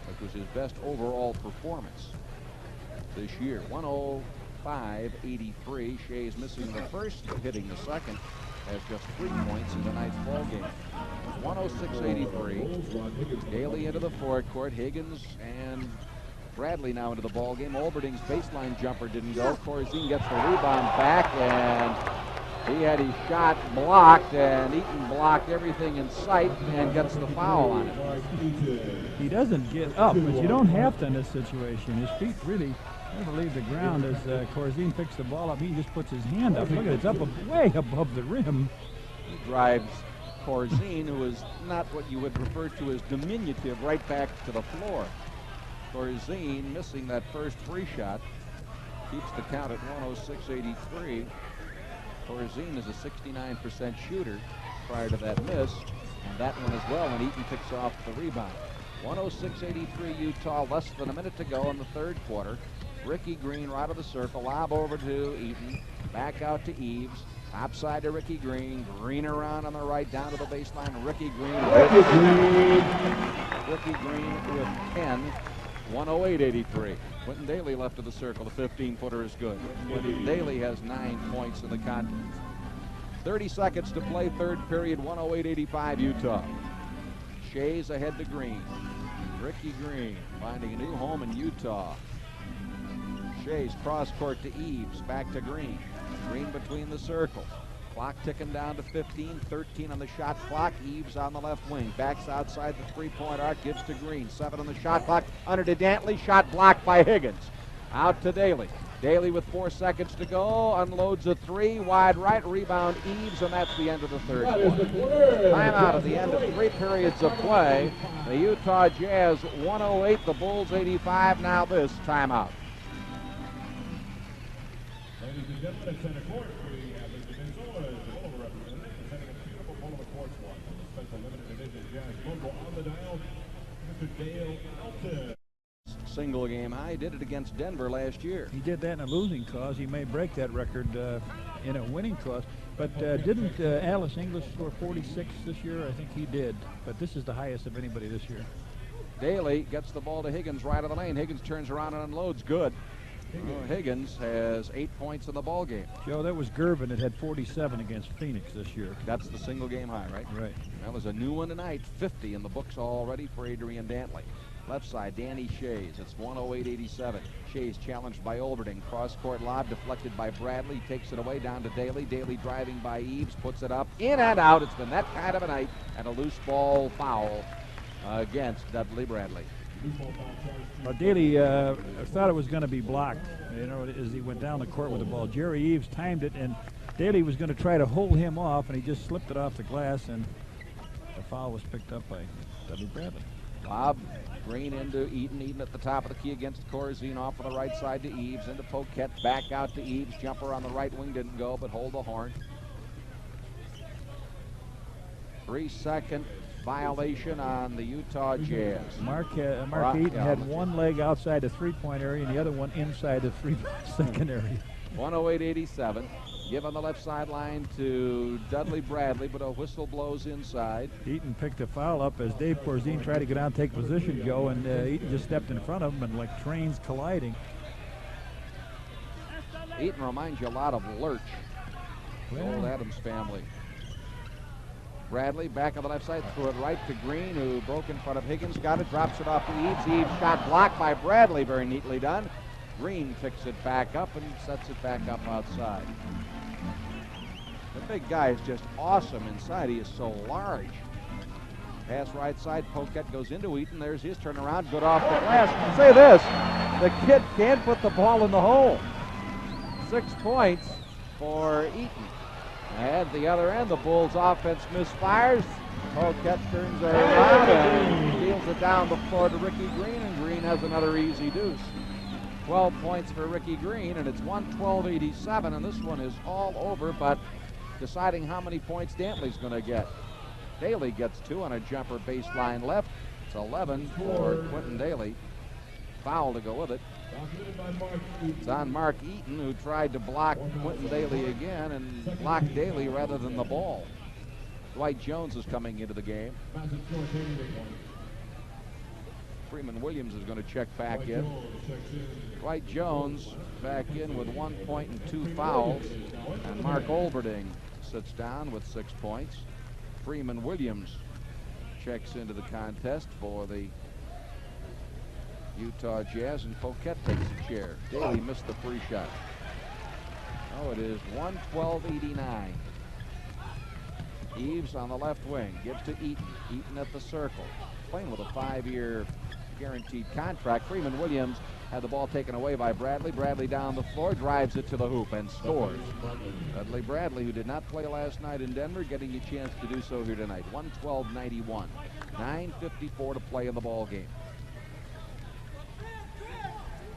which was his best overall performance this year. 105-83. Shays missing the first, hitting the second. Has just 3 points in tonight's ball game. 106-83. Daly into the forecourt. Higgins and Bradley now into the ball game. Olberding's baseline jumper didn't go. Corzine gets the rebound back, and he had his shot blocked, and Eaton blocked everything in sight and gets the foul on it. He doesn't get up, but you don't have to in this situation. His feet really never leave the ground as Corzine picks the ball up. He just puts his hand up. Look at it, it's up way above the rim. He drives Corzine, who is not what you would refer to as diminutive, right back to the floor. Corzine missing that first free shot. Keeps the count at 106-83. Corzine is a 69% shooter prior to that miss, and that one as well, and Eaton picks off the rebound. 106-83 Utah, less than a minute to go in the third quarter. Ricky Green right of the circle, lob over to Eaton, back out to Eves, outside to Ricky Green, Green around on the right, down to the baseline, Ricky Green with 10, 108-83. Quinton Daly left of the circle, the 15-footer is good. Quinton Daly has 9 points in the contest. 30 seconds to play, third period, 108-85 Utah. Shays ahead to Green. Ricky Green finding a new home in Utah. Shays cross court to Eves, back to Green. Green between the circles. Clock ticking down to 15, 13 on the shot clock. Eves on the left wing, backs outside the three-point arc, gives to Green. 7 on the shot clock, under to Dantley, shot blocked by Higgins. Out to Daly. Daly with 4 seconds to go, unloads a 3, wide right, rebound Eves, and that's the end of the third quarter. Timeout at the end of 3 periods of play. The Utah Jazz 108, the Bulls 85, now this timeout. Ladies and gentlemen, at center court for the Athletes of Minnesota is the Boulder representative, presenting a beautiful Boulder Courts one. The special limited edition Jazz logo on the dial, Mr. Dale Elton. Single game high, did it against Denver last year. He did that in a losing cause. He may break that record in a winning cause. But didn't Alice English score 46 this year? I think he did. But this is the highest of anybody this year. Daly gets the ball to Higgins right of the lane. Higgins turns around and unloads. Good. Higgins has 8 points in the ball game. Joe, that was Gervin that had 47 against Phoenix this year. That's the single game high, right? Right. That was a new one tonight. 50 in the books already for Adrian Dantley. Left side, Danny Shays. It's 108-87. Shays challenged by Olberding. Cross-court lob deflected by Bradley. Takes it away down to Daly. Daly driving by Eves. Puts it up. In and out. It's been that kind of a night. And a loose ball foul against Dudley Bradley. Well, Daly thought it was going to be blocked, you know, as he went down the court with the ball. Jerry Eves timed it, and Daly was going to try to hold him off, and he just slipped it off the glass, and the foul was picked up by Dudley Bradley. Lob, Green into Eaton. Eaton at the top of the key against Corzine. Off on the right side to Eves. Into Poquette. Back out to Eves. Jumper on the right wing didn't go, but hold the horn. 3-second violation on the Utah Jazz. Mark Eaton had one leg outside the three-point area and the other one inside the 3-second area. 108-87. Give on the left sideline to Dudley Bradley, but a whistle blows inside. Eaton picked a foul up as Dave Corzine tried to get out and take position, Joe, and Eaton just stepped in front of him, and like trains colliding. Eaton reminds you a lot of Lurch, the old Adams family. Bradley back on the left side, threw it right to Green, who broke in front of Higgins, got it, drops it off to Eaves. Eaves shot blocked by Bradley, very neatly done. Green picks it back up and sets it back up outside. The big guy is just awesome inside. He is so large. Pass right side, Poquette goes into Eaton. There's his turnaround, good off the glass. Say this, the kid can't put the ball in the hole. 6 points for Eaton. At the other end, the Bulls offense misfires. Poquette turns it around and deals it down the floor to Ricky Green, and Green has another easy deuce. 12 points for Ricky Green, and it's 112-87, and this one is all over, but deciding how many points Dantley's going to get. Daly gets 2 on a jumper baseline left. It's 11 for Quentin Daly. Foul to go with it. It's on Mark Eaton, who tried to block Quentin Daly again and blocked Daly rather than the ball. Dwight Jones is coming into the game. Freeman Williams is going to check back in. Dwight Jones back in with 1 point and 2 fouls. And Mark Olberding sits down with 6 points. Freeman Williams checks into the contest for the Utah Jazz, and Poquette takes a chair. Daly missed the free shot. Oh, it is 112-89. Eaves on the left wing, gives to Eaton. Eaton at the circle, playing with a 5-year guaranteed contract. Freeman Williams had the ball taken away by Bradley. Bradley down the floor, drives it to the hoop and scores. Dudley Bradley, who did not play last night in Denver, getting a chance to do so here tonight. 112-91. 9:54 to play in the ball game.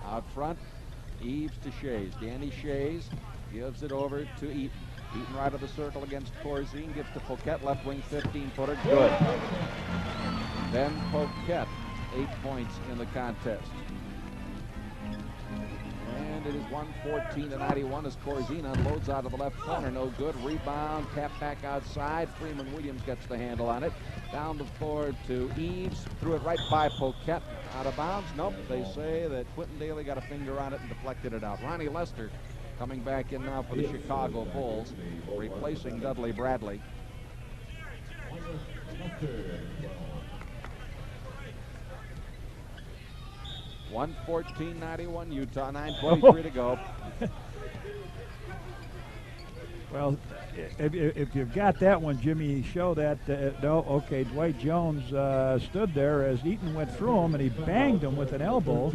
Out front, Eaves to Shays. Danny Shays gives it over to Eaton. Eaton right of the circle against Corzine, gives to Poquette, left wing 15-footer, good. Then Poquette, 8 points in the contest. And it is 114-91 as Corzine unloads out of the left corner, no good. Rebound, tap back outside. Freeman Williams gets the handle on it. Down the floor to Eaves, threw it right by Poquette. Out of bounds? Nope. They say that Quentin Daly got a finger on it and deflected it out. Ronnie Lester coming back in now for the Chicago Bulls, replacing Dudley Bradley. 114-91 Utah, 9:23 to go. Well, if you've got that one, Jimmy, show that. No, okay, Dwight Jones stood there as Eaton went through him, and he banged him with an elbow.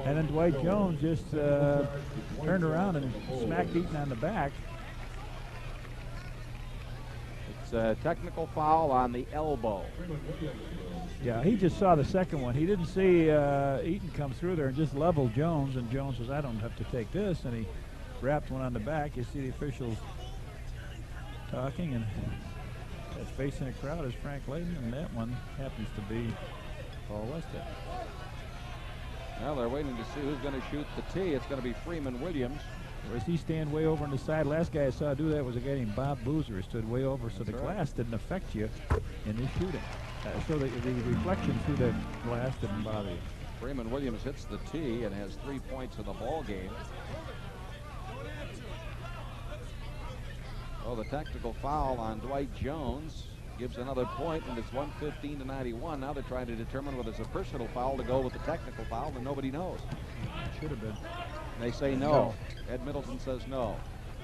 And then Dwight Jones just turned around and smacked Eaton on the back. It's a technical foul on the elbow. Yeah, he just saw the second one. He didn't see Eaton come through there and just leveled Jones, and Jones says, I don't have to take this, and he wrapped one on the back. You see the officials talking, and that's facing a crowd is Frank Layden, and that one happens to be Paul Westhead. Well, they're waiting to see who's going to shoot the tee. It's going to be Freeman Williams. Whereas he stand way over on the side. Last guy I saw do that was a guy named Bob Boozer. He stood way over, so the glass didn't affect you in his shooting. So the reflection through the glass didn't bother you. Freeman Williams hits the tee and has 3 points in the ball game. Well, the technical foul on Dwight Jones gives another point, and it's 115-91. Now they're trying to determine whether it's a personal foul to go with the technical foul, and nobody knows. Should have been. They say no. Ed Middleton says no.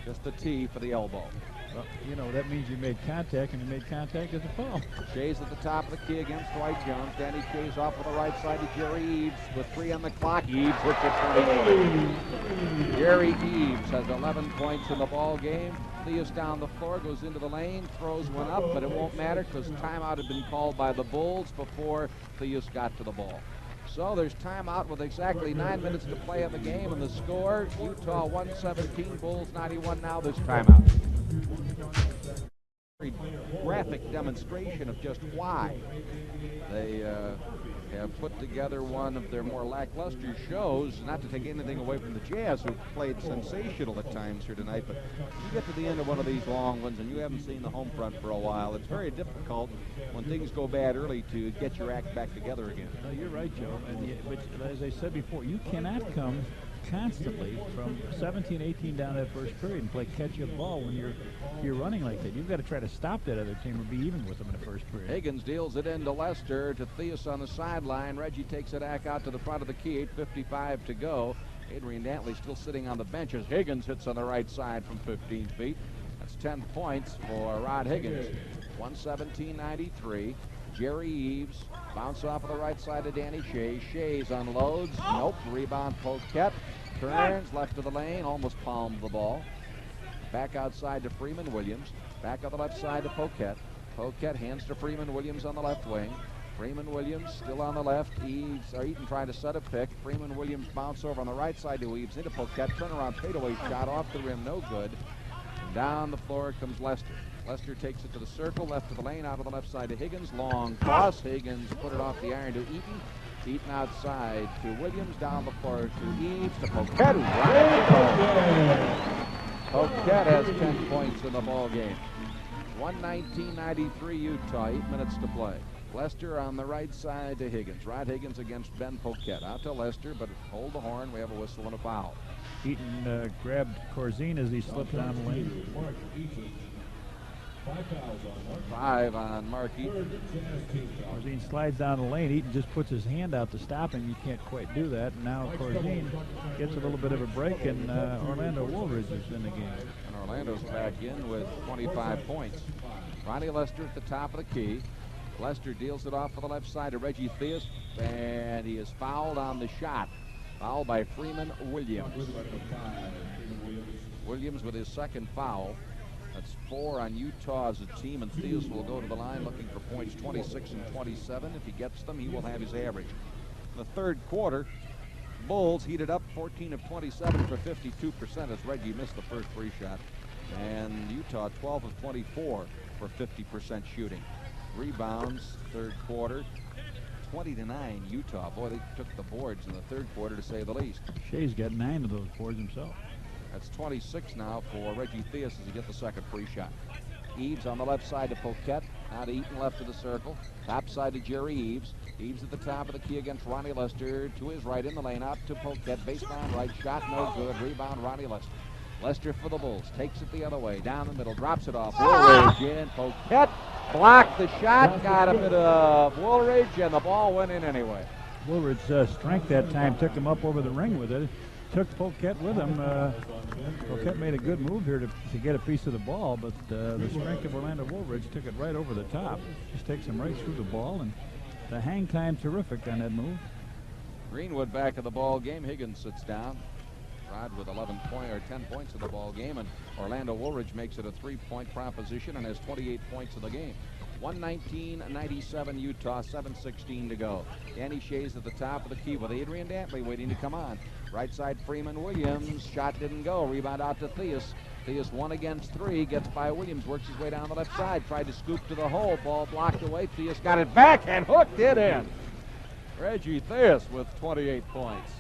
Just the tee for the elbow. Well, you know, that means you made contact, and you made contact at the foul. Shays at the top of the key against Dwight Jones. Danny Shays off on the right side to Jerry Eaves with 3 on the clock. Eaves hits it for the Jerry Eaves has 11 points in the ball game. Theus down the floor, goes into the lane, throws one up, but it won't matter because timeout had been called by the Bulls before Theus got to the ball. So there's timeout with exactly 9 minutes to play in the game, and the score, Utah 117, Bulls 91. Now there's timeout. Very graphic demonstration of just why they have put together one of their more lackluster shows, not to take anything away from the Jazz, who played sensational at times here tonight, but you get to the end of one of these long ones and you haven't seen the home front for a while. It's very difficult when things go bad early to get your act back together again. No, you're right, Joe. But as I said before, you cannot come constantly from 17, 18 down that first period and play catch-up ball when you're running like that. You've got to try to stop that other team or be even with them in the first period. Higgins deals it into Lester, to Theus on the sideline. Reggie takes it back out to the front of the key, 8:55 to go. Adrian Dantley still sitting on the bench as Higgins hits on the right side from 15 feet. That's 10 points for Rod Higgins. 117-93. Jerry Eves, bounce off of the right side of Danny Shays. Shays unloads. Nope. Rebound Poquette. Turns left of the lane. Almost palmed the ball. Back outside to Freeman Williams. Back on the left side to Poquette. Poquette hands to Freeman Williams on the left wing. Freeman Williams still on the left. Eaton trying to set a pick. Freeman Williams bounce over on the right side to Eves into Poquette. Turnaround fadeaway shot off the rim. No good. And down the floor comes Lester. Lester takes it to the circle, left of the lane, out of the left side to Higgins. Long toss. Higgins put it off the iron to Eaton. Eaton outside to Williams. Down the floor to Eves to Poquette. Poquette has 10 points in the ball game. 119-93 Utah. 8 minutes to play. Lester on the right side to Higgins. Rod Higgins against Ben Poquette. Out to Lester, but hold the horn. We have a whistle and a foul. Eaton grabbed Corzine as he slipped down the lane. 5 on Mark Eaton. Corzine slides down the lane. Eaton just puts his hand out to stop him. You can't quite do that. And now Corzine gets a little bit of a break, and Orlando Woolridge is in the game. And Orlando's back in with 25 points. Ronnie Lester at the top of the key. Lester deals it off to the left side to Reggie Theus, and he is fouled on the shot. Fouled by Freeman Williams. Williams with his second foul. That's 4 on Utah as a team, and Theus will go to the line looking for points 26 and 27. If he gets them, he will have his average. In the third quarter, Bulls heated up 14 of 27 for 52% as Reggie missed the first free shot. And Utah 12 of 24 for 50% shooting. Rebounds, third quarter, 20-9 Utah. Boy, they took the boards in the third quarter, to say the least. Shea's got 9 of those boards himself. That's 26 now for Reggie Theus as he gets the second free shot. Eves on the left side to Poquette. Now to Eaton left of the circle. Top side to Jerry Eves. Eves at the top of the key against Ronnie Lester. To his right in the lane. Out to Poquette. Baseline right. Shot no good. Rebound Ronnie Lester. Lester for the Bulls. Takes it the other way. Down the middle. Drops it off. Woolridge in. Poquette blocked the shot. Got a bit of Woolridge, and the ball went in anyway. Woolridge's strength that time took him up over the ring with it. Took Poquette with him. Poquette made a good move here to get a piece of the ball, but the strength of Orlando Woolridge took it right over the top. Just takes him right through the ball, and the hang time terrific on that move. Greenwood back of the ball game. Higgins sits down. Rod with 10 points in the ball game, and Orlando Woolridge makes it a 3-point proposition and has 28 points in the game. 119-97 Utah, 7:16 to go. Danny Shays at the top of the key with Adrian Dantley waiting to come on. Right side Freeman Williams. Shot didn't go. Rebound out to Theus. Theus 1 against 3. Gets by Williams. Works his way down the left side. Tried to scoop to the hole. Ball blocked away. Theus got it back and hooked it in. Reggie Theus with 28 points.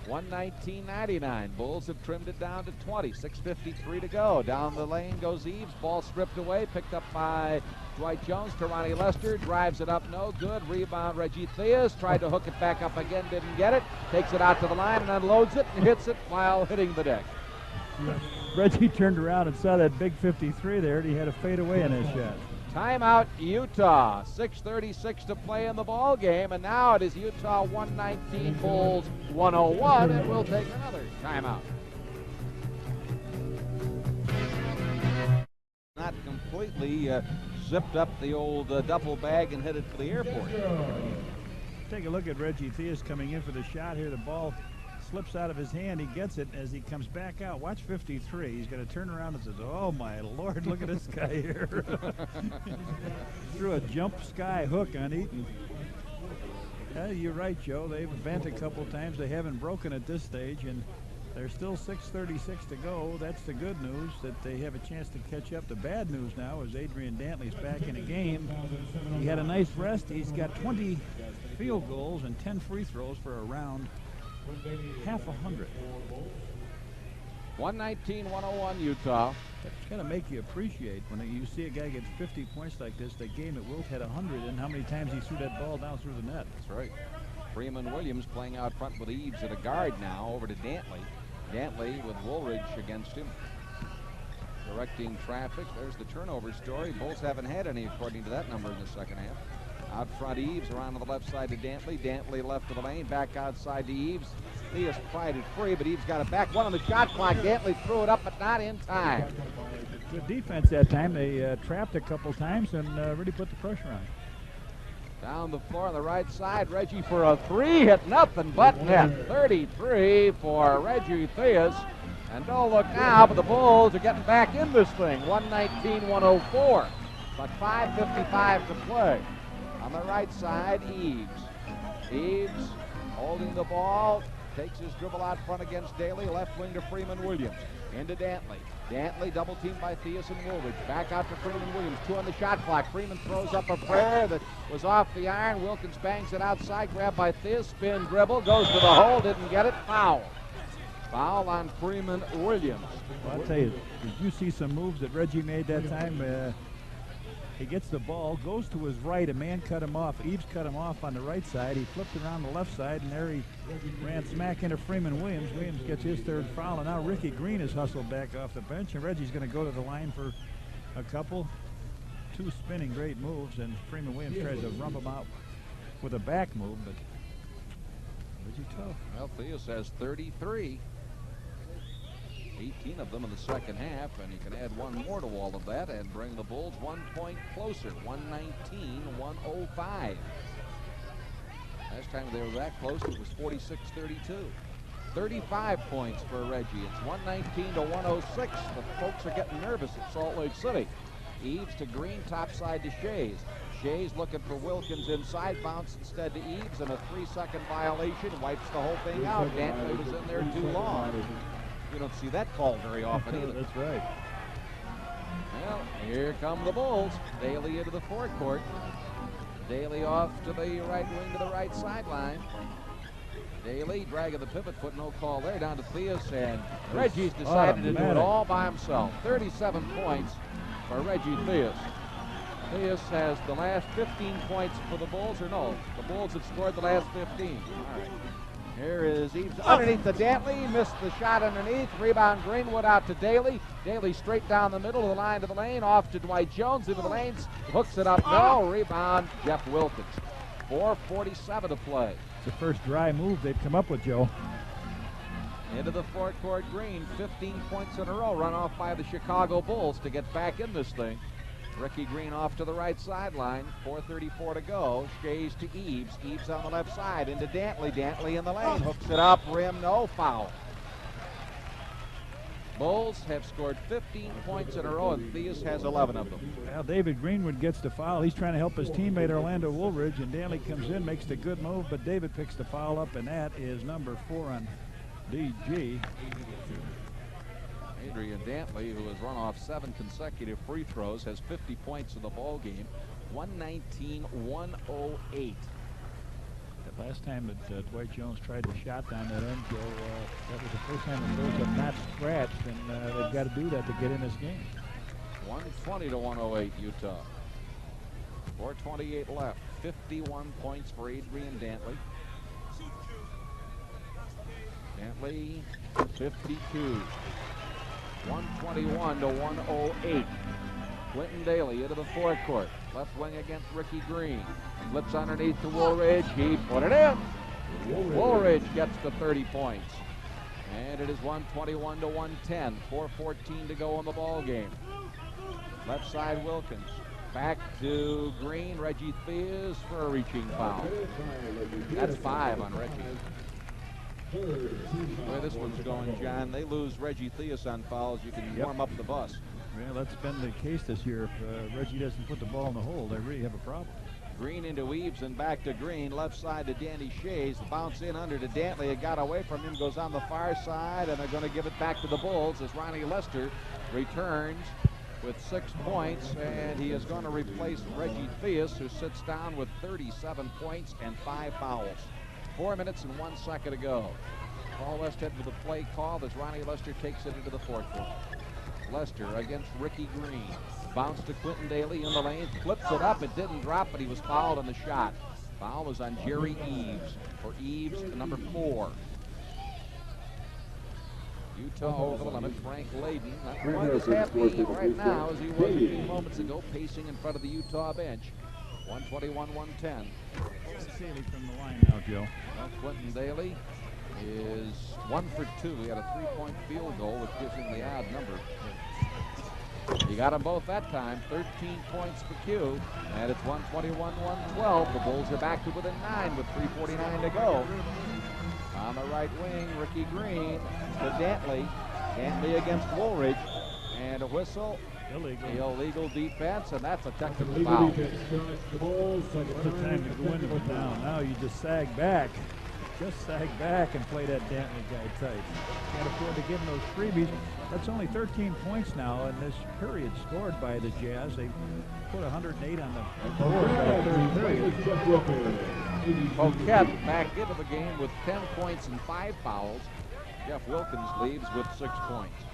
119-99. Bulls have trimmed it down to 20. 6:53 to go. Down the lane goes Eves. Ball stripped away. Picked up by Dwight Jones to Ronnie Lester. Drives it up. No good. Rebound Reggie Theus. Tried to hook it back up again. Didn't get it. Takes it out to the line and unloads it and hits it while hitting the deck. Reggie turned around and saw that big 53 there, and he had a fade away in his shot. Timeout Utah. 6:36 to play in the ball game, and now it is Utah 119, Bulls 101, and we'll take another timeout. Not completely zipped up the old duffel bag and headed for the airport. Take a look at Reggie Theus coming in for the shot here. The ball slips out of his hand. He gets it as he comes back out. Watch 53. He's going to turn around and says, "Oh my Lord, look at this guy here." Threw a jump sky hook on Eaton. You're right, Joe. They've bent a couple times. They haven't broken at this stage, and There's still 6:36 to go. That's the good news, that they have a chance to catch up. The bad news now is Adrian Dantley's back in the game. He had a nice rest. He's got 20 field goals and 10 free throws for a round. Half 100. 119-101 Utah. It's got to make you appreciate when you see a guy get 50 points like this. That game at Wilt had 100, and how many times he threw that ball down through the net. That's right. Freeman Williams playing out front with Eaves at a guard now, over to Dantley. Dantley with Woolridge against him. Directing traffic. There's the turnover story. Bulls haven't had any according to that number in the second half. Out front Eaves, around to the left side to Dantley. Dantley left of the lane, back outside to Eaves. Theus pried it free, but Eaves got it back. One on the shot clock. Dantley threw it up, but not in time. Good defense that time. They trapped a couple times and really put the pressure on. Down the floor on the right side, Reggie for a three, hit nothing but net. 33 for Reggie Theus. And don't look now, but the Bulls are getting back in this thing. 119-104. But 5:55 to play. On the right side, Eaves. Eaves holding the ball, takes his dribble out front against Daly, left wing to Freeman Williams. Into Dantley. Dantley double teamed by Theus and Woolridge. Back out to Freeman Williams. 2 on the shot clock. Freeman throws up a prayer that was off the iron. Wilkins bangs it outside. Grabbed by Theus. Spin dribble. Goes to the hole. Didn't get it. Foul. Foul on Freeman Williams. Well, I'll tell you, did you see some moves that Reggie made that time? He gets the ball, goes to his right. A man cut him off. Eaves cut him off on the right side. He flipped around the left side, and there he ran smack into Freeman Williams. Williams gets his third foul, and now Ricky Green is hustled back off the bench, and Reggie's going to go to the line for a couple. 2 spinning great moves, and Freeman Williams tries to rump him out with a back move, but Reggie tough. Well, Theus has 33. 18 of them in the second half, and you can add one more to all of that and bring the Bulls 1 point closer. 119-105. Last time they were that close, it was 46-32. 35 points for Reggie. It's 119-106. The folks are getting nervous at Salt Lake City. Eaves to Green, topside to Shays. Shays looking for Wilkins inside, bounce instead to Eaves, and a 3-second violation wipes the whole thing out. Dantley was in there too long. You don't see that call very often either. That's right. Well, here come the Bulls. Daly into the forecourt. Daly off to the right wing to the right sideline. Daly dragging the pivot foot, no call there. Down to Theus, and Reggie's decided to do it all by himself. 37 points for Reggie Theus. Theus has the last 15 points for the Bulls, or no, the Bulls have scored the last 15. All right. Here is Eaves underneath the Dantley, missed the shot underneath. Rebound Greenwood out to Daly. Daly straight down the middle of the line to the lane, off to Dwight Jones into the lanes, hooks it up. No, rebound Jeff Wilkins. 4:47 to play. It's the first dry move they've come up with, Joe. Into the forecourt, Green, 15 points in a row, run off by the Chicago Bulls to get back in this thing. Ricky Green off to the right sideline, 4:34 to go. Shays to Eaves. Eaves on the left side into Dantley. Dantley in the lane, hooks it up, rim, no foul. Bulls have scored 15 points in a row, and Theus has 11 of them. Well, David Greenwood gets the foul. He's trying to help his teammate Orlando Woolridge, and Dantley comes in, makes the good move, but David picks the foul up, and that is number 4 on DG. Adrian Dantley, who has run off 7 consecutive free throws, has 50 points in the ball game. 119-108. The last time that Dwight Jones tried the shot down that end, Joe, that was the first time the Bulls have not scratched, and they've got to do that to get in this game. 120-108 Utah. 4:28 left. 51 points for Adrian Dantley. Dantley, 52. 121-108. Quentin Daly into the forecourt. Left wing against Ricky Green. Flips underneath to Woolridge. He put it in. Woolridge gets to 30 points. And it is 121-110. 4:14 to go in the ball game. Left side Wilkins. Back to Green. Reggie Theus for a reaching foul. That's 5 on Reggie. The way this one's going, John, they lose Reggie Theus on fouls. You can warm up the bus. Well, that's been the case this year. If Reggie doesn't put the ball in the hole, they really have a problem. Green into Eaves and back to Green. Left side to Danny Shays. The bounce in under to Dantley. It got away from him. Goes on the far side, and they're going to give it back to the Bulls as Ronnie Lester returns with 6 points, and he is going to replace Reggie Theus, who sits down with 37 points and 5 fouls. 4 minutes and 1 second to go. Paul Westhead with the play called as Ronnie Lester takes it into the fourth quarter. Lester against Ricky Green. Bounce to Quentin Daly in the lane. Flips it up. It didn't drop, but he was fouled on the shot. Foul was on Jerry Eaves. For Eaves, number 4. Utah over the limit. Frank Layden, not quite as happy right now as he was a few moments ago, pacing in front of the Utah bench. 121-110. Daly from the line now, Joe. Well, Quentin Daly is 1 for 2. He had a 3-point field goal, which gives him the odd number. He got them both that time. 13 points for Q, and it's 121-112. The Bulls are back to within 9 with 3:49 to go. On the right wing, Ricky Green to Dantley. Dantley against Woolridge, and a whistle. Illegal defense, and that's a technical foul. It's the time to go into it now. Now you just sag back. Just sag back and play that Dantley guy tight. Can't afford to give him those freebies. That's only 13 points now in this period scored by the Jazz. They put 108 on the board in the third period. Poquette back into the game with 10 points and 5 fouls. Jeff Wilkins leaves with 6 points.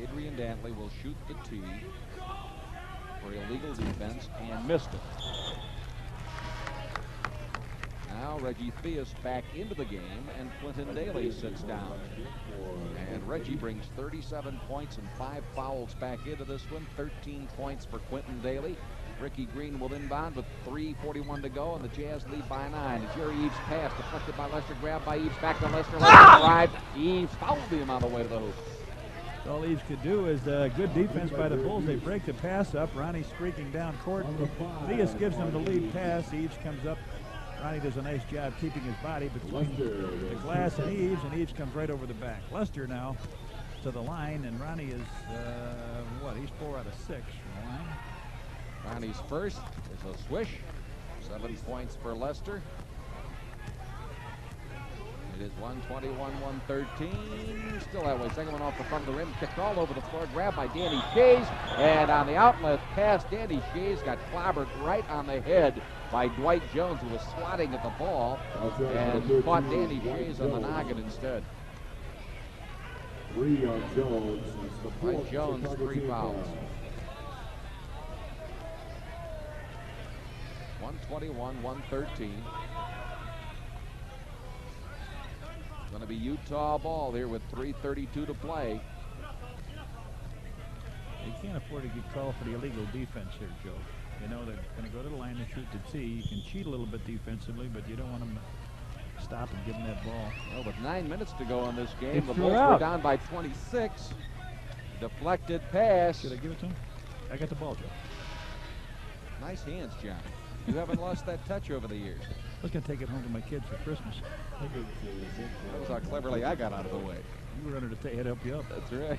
Adrian Dantley will shoot the tee for illegal defense and missed it. Now Reggie Theus back into the game, and Quentin Daly sits down. And Reggie brings 37 points and 5 fouls back into this one. 13 points for Quentin Daly. Ricky Green will inbound with 3:41 to go, and the Jazz lead by 9. Jerry Eaves pass deflected by Lester, grabbed by Eaves, back to Lester. Lester drive. Eaves fouled him on the way to the hoop. All Eaves could do is good defense by the Bulls. They break the pass up. Ronnie streaking down court. Theus gives him the lead pass. Eaves comes up. Ronnie does a nice job keeping his body between the glass and Eaves comes right over the back. Lester now to the line, and Ronnie is, he's 4 out of 6 from the line. Ronnie's first is a swish. 7 points for Lester. It is 121-113. Still that way. Second one off the front of the rim. Kicked all over the floor. Grabbed by Danny Shays. And on the outlet pass, Danny Shays got clobbered right on the head by Dwight Jones, who was swatting at the ball. And caught Danny Shays on the noggin instead. 3 on Jones. Dwight Jones, 3 fouls. 121-113. Going to be Utah ball here with 3:32 to play. You can't afford to get called for the illegal defense here, Joe. You know they're going to go to the line and shoot the tee. You can cheat a little bit defensively, but you don't want them to stop and give them that ball. Well, with 9 minutes to go in this game, It's the Bulls were down by 26. Deflected pass. Should I give it to him? I got the ball, Joe. Nice hands, John. You haven't lost that touch over the years. I was going to take it home to my kids for Christmas. That was how cleverly I got out of the way. You were under the table to help you up. That's right.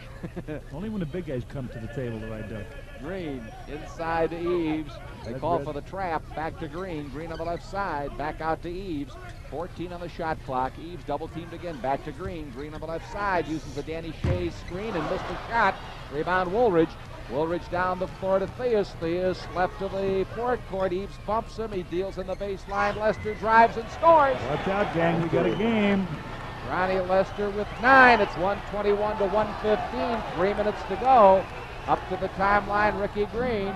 Only when the big guys come to the table do I duck. Green inside to Eaves. They That's call red. for the trap. Back to Green. Green on the left side. Back out to Eaves. 14 on the shot clock. Eaves double teamed again. Back to Green. Green on the left side. Uses the Danny Shays screen and missed the shot. Rebound Woolridge. Woolridge down the floor to Theus. Theus left to the forecourt. Eaves bumps him. He deals in the baseline. Lester drives and scores. Watch out, gang. We got a game. Ronnie Lester with 9. It's 121-115. 3 minutes to go. Up to the timeline, Ricky Green.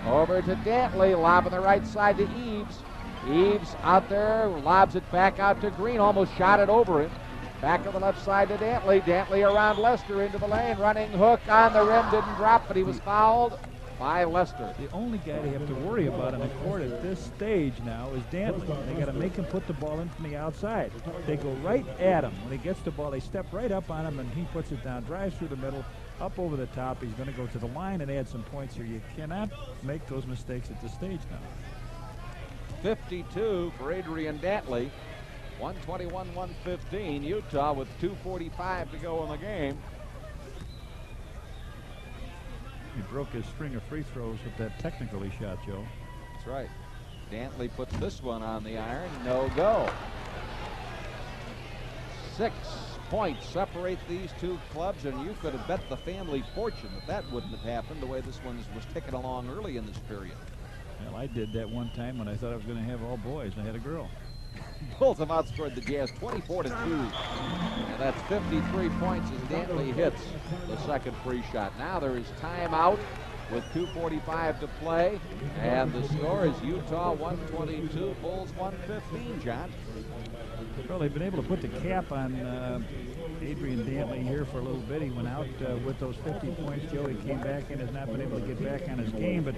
Over to Dantley. Lob on the right side to Eaves. Eaves out there. Lobs it back out to Green. Almost shot it over him. Back on the left side to Dantley. Dantley around Lester into the lane. Running hook on the rim. Didn't drop, but he was fouled by Lester. The only guy they have to worry about on the court at this stage now is Dantley. They got to make him put the ball in from the outside. They go right at him. When he gets the ball, they step right up on him, and he puts it down, drives through the middle, up over the top. He's going to go to the line and add some points here. You cannot make those mistakes at this stage now. 52 for Adrian Dantley. 121-115. Utah with 2:45 to go in the game. He broke his string of free throws with that technical he shot, Joe. That's right. Dantley puts this one on the iron. No go. 6 points separate these two clubs, and you could have bet the family fortune that wouldn't have happened the way this one was ticking along early in this period. Well, I did that one time when I thought I was going to have all boys. I had a girl. Bulls have outscored the Jazz 24-2. And that's 53 points as Dantley hits the second free shot. Now there is timeout with 2:45 to play. And the score is Utah 122, Bulls 115, John. Well, they've been able to put the cap on Adrian Dantley here for a little bit. He went out with those 50 points. Joey came back and has not been able to get back on his game. But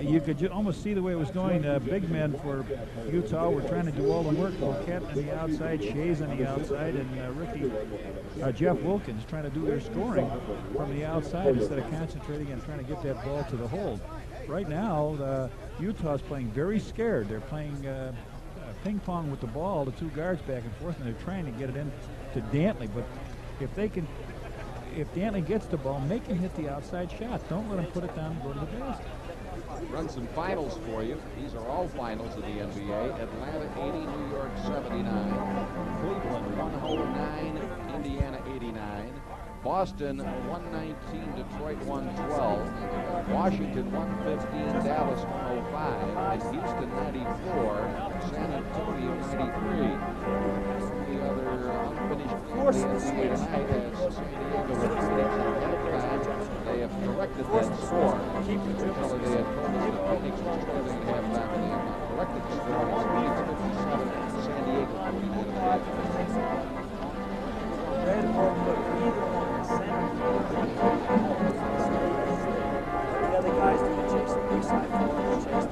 you could almost see the way it was going. Big men for Utah were trying to do all the work. Poquette on the outside, Shays on the outside, and Jeff Wilkins trying to do their scoring from the outside instead of concentrating and trying to get that ball to the hole. Right now, Utah's playing very scared. They're playing ping pong with the ball, the two guards back and forth, and they're trying to get it in to Dantley. But if Dantley gets the ball, make him hit the outside shot. Don't let him put it down and go to the basket. Run some finals for you. These are all finals of the NBA. Atlanta 80, New York 79, Cleveland 109, Indiana 89, Boston 119, Detroit 112, Washington 115, Dallas 105, and Houston 94, San Antonio 93. The other unfinished games in the NBA tonight as San Diego and Phoenix have halftime. They have corrected that score. Originally they had told us that Phoenix was trailing at halftime, and they have now corrected the score. It's Phoenix 57, San Diego 41. The other guys do the chase on the side, chase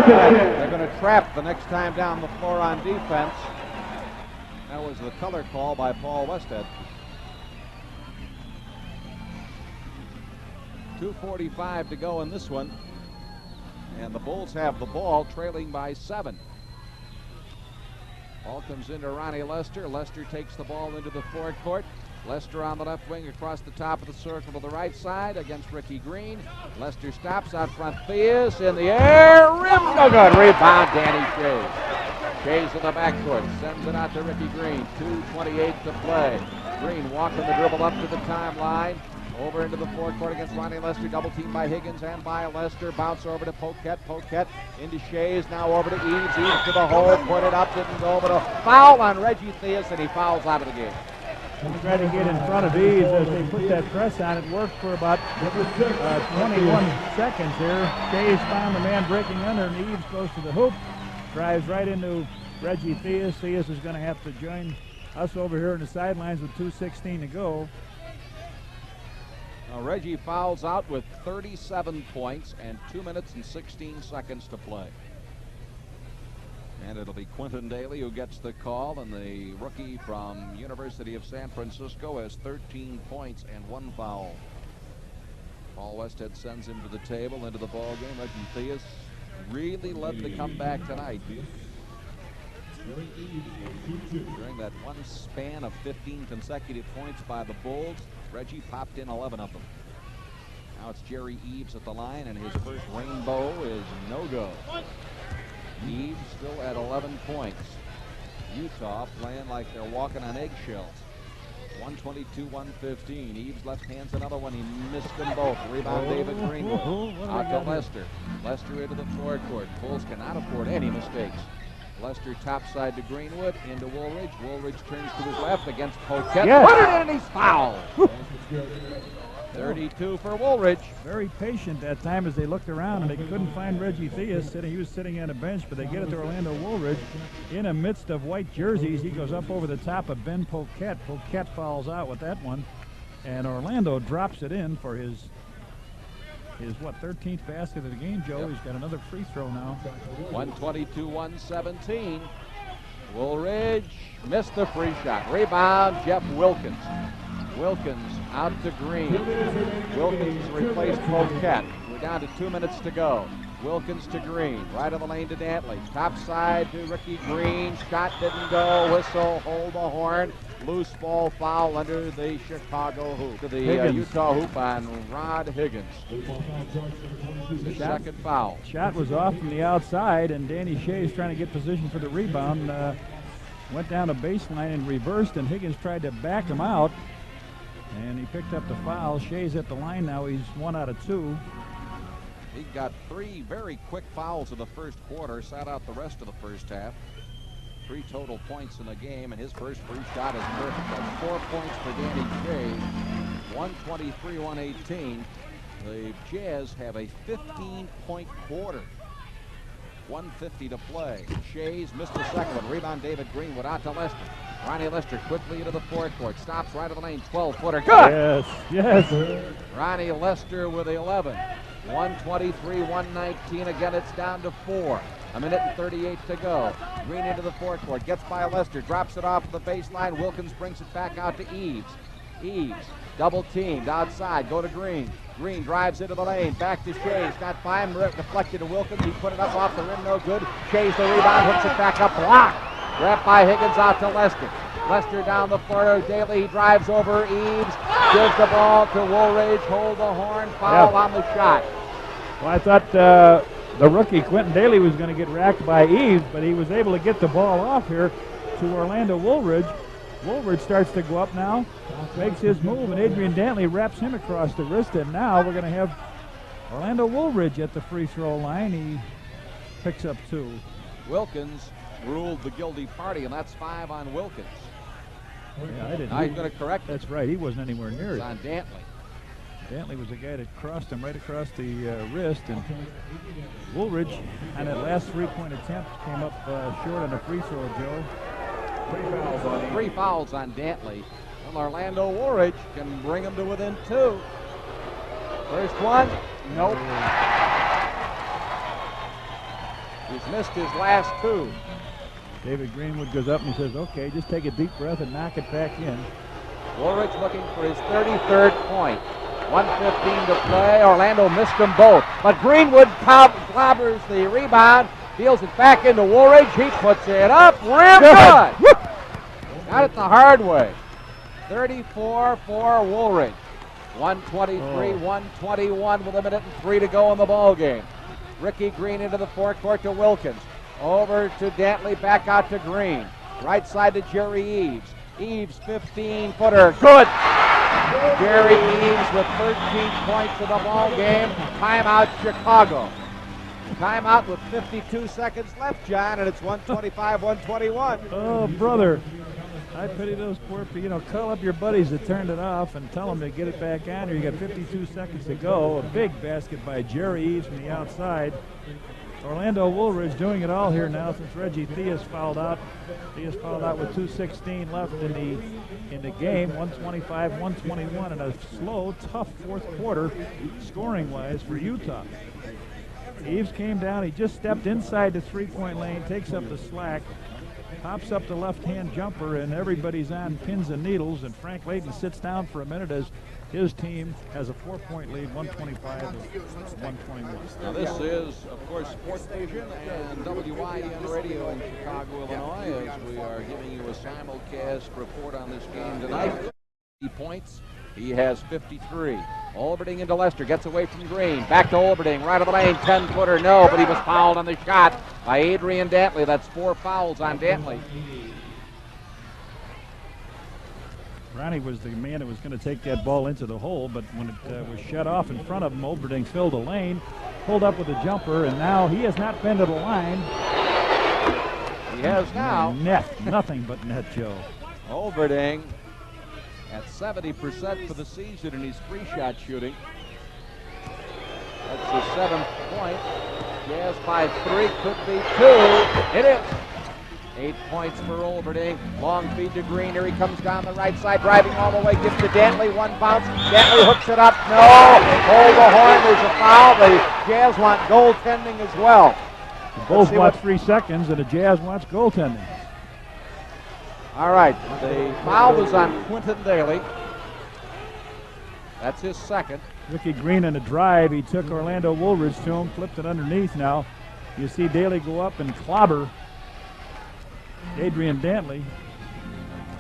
They're going to trap the next time down the floor on defense. That was the color call by Paul Westhead. 2:45 to go in this one. And the Bulls have the ball, trailing by 7. Ball comes into Ronnie Lester. Lester takes the ball into the forecourt. Lester on the left wing across the top of the circle to the right side against Ricky Green. Lester stops out front. Theus in the air. Rim no good. Rebound Danny Shays. Shays in the backcourt. Sends it out to Ricky Green. 2:28 to play. Green walking the dribble up to the timeline. Over into the forecourt against Ronnie Lester. Double team by Higgins and by Lester. Bounce over to Poquette. Poquette into Shays. Now over to Eaves. Eaves to the hole. Put it up. Didn't go. But a foul on Reggie Theus, and he fouls out of the game. And try to get in front of Eaves as they put that press on. It worked for about 21 seconds there. Shays found the man breaking under, and Eaves goes to the hoop. Drives right into Reggie Theus. Theus is going to have to join us over here on the sidelines with 2:16 to go. Now Reggie fouls out with 37 points and 2 minutes and 16 seconds to play. And it'll be Quinton Daly who gets the call, and the rookie from University of San Francisco has 13 points and 1 foul. Paul Westhead sends him to the table, into the ball game. Reggie Theus really led the comeback tonight. During that one span of 15 consecutive points by the Bulls, Reggie popped in 11 of them. Now it's Jerry Eaves at the line, and his first rainbow is no-go. Eaves still at 11 points. Utah playing like they're walking on eggshells. 122-115. Eaves left hands another one. He missed them both. Rebound David Greenwood. Out to Lester. Lester into the forecourt. Bulls cannot afford any mistakes. Lester topside to Greenwood, into Woolridge. Woolridge turns to his left against Poquette. Yes. Put it in, and he's fouled. 32 for Woolridge. Very patient that time as they looked around, and they couldn't find Reggie Theus. He was sitting on a bench, but they get it to Orlando Woolridge. In a midst of white jerseys, he goes up over the top of Ben Poquette. Poquette fouls out with that one, and Orlando drops it in for his 13th basket of the game, Joe. Yep. He's got another free throw now. 122-117. Woolridge missed the free shot. Rebound, Jeff Wilkins. Wilkins out to Green. Wilkins replaced Poquette. We're down to 2 minutes to go. Wilkins to Green. Right of the lane to Dantley. Top side to Ricky Green. Shot didn't go. Whistle. Hold the horn. Loose ball foul under the Chicago hoop. To the Higgins. Utah hoop on Rod Higgins. The second foul. Shot was off from the outside, and Danny Shea's trying to get position for the rebound. Went down the baseline and reversed, and Higgins tried to back him out, and he picked up the foul. Shea's at the line now. He's 1 out of 2. He got 3 very quick fouls in the first quarter, sat out the rest of the first half. 3 total points in the game, and his first free shot is perfect. That's 4 points for Danny Shea. 123-118. The Jazz have a 15-point quarter. 1:50 to play. Shea's missed the second one. Rebound David Greenwood out to Lester. Ronnie Lester quickly into the forecourt. Stops right of the lane. 12-footer. Good! Yes. Ronnie Lester with 11. 123-119. Again, it's down to 4. A minute and 38 to go. Green into the forecourt. Gets by Lester. Drops it off the baseline. Wilkins brings it back out to Eves. Eves, double teamed outside. Go to Green. Green drives into the lane. Back to Shea's. Got by him. Deflected to Wilkins. He put it up off the rim. No good. Shea's the rebound. Hooks it back up. Blocked. Grabbed by Higgins out to Lester. Lester down the floor. Daly drives over Eves. Gives the ball to Woolridge. Hold the horn. Foul on the shot. Well, I thought the rookie Quentin Daly was going to get racked by Eves, but he was able to get the ball off here to Orlando Woolridge. Woolridge starts to go up now, makes his move, and Adrian Dantley wraps him across the wrist, and now we're going to have Orlando Woolridge at the free throw line. He picks up 2. Wilkins ruled the guilty party, and that's 5 on Wilkins. Yeah, I didn't. Now he's going to correct it. That's right. He wasn't anywhere near It's it. on Dantley. Dantley was the guy that crossed him right across the wrist, and Woolridge on that last 3-point attempt came up short on a free throw, Joe. 3 fouls on Dantley. And Orlando Woolridge can bring him to within 2. First one, nope. He's missed his last 2. David Greenwood goes up and he says, okay, just take a deep breath and knock it back in. Woolridge looking for his 33rd point. 1:15 to play. Orlando missed them both. But Greenwood clobbers the rebound. Deals it back into Woolridge. He puts it up. Rim good. Got it the hard way. 34 for Woolridge. 123-121 with a minute and 3 to go in the ball game. Ricky Green into the forecourt to Wilkins. Over to Dantley, back out to Green. Right side to Jerry Eves. Eves, 15-footer, good! Jerry Eves with 13 points in the ball game. Timeout, Chicago. Timeout with 52 seconds left, John, and it's 125-121. Oh, brother. I pity those poor people. Call up your buddies that turned it off and tell them to get it back on, or you got 52 seconds to go. A big basket by Jerry Eves from the outside. Orlando Woolridge doing it all here now since Reggie Theus fouled out. Theus fouled out with 2:16 left in the game. 125-121 and a slow, tough fourth quarter scoring-wise for Utah. Eves came down. He just stepped inside the 3-point lane, takes up the slack, pops up the left-hand jumper, and everybody's on pins and needles. And Frank Layton sits down for a minute as his team has a 4-point lead, 125-121. Now this is, of course, Sports Vision and WYN Radio in Chicago, Illinois, as we are giving you a simulcast report on this game tonight. 50 points. He has 53. Olberding into Lester, gets away from Green. Back to Olberding, right of the lane, 10-footer, no, but he was fouled on the shot by Adrian Dantley. That's 4 fouls on Dantley. Ronnie was the man that was going to take that ball into the hole, but when it was shut off in front of him, Olberding filled a lane, pulled up with a jumper, and now he has not been to the line. He has now. Net, nothing but net, Joe. Olberding at 70% for the season in his free shot shooting. That's the 7th point. Jazz by 3, could be 2. It is. 8 points for Olberding. Long feed to Green. Here he comes down the right side, driving all the way. Gives to Dantley. 1 bounce. Dantley hooks it up. No. Hold the horn. There's a foul. The Jazz want goaltending as well. The Bulls want 3 seconds, and the Jazz wants goaltending. All right. The foul was on Quentin Daly. That's his 2nd. Ricky Green in a drive. He took Orlando Woolridge to him, flipped it underneath now. You see Daly go up and clobber Adrian Dantley.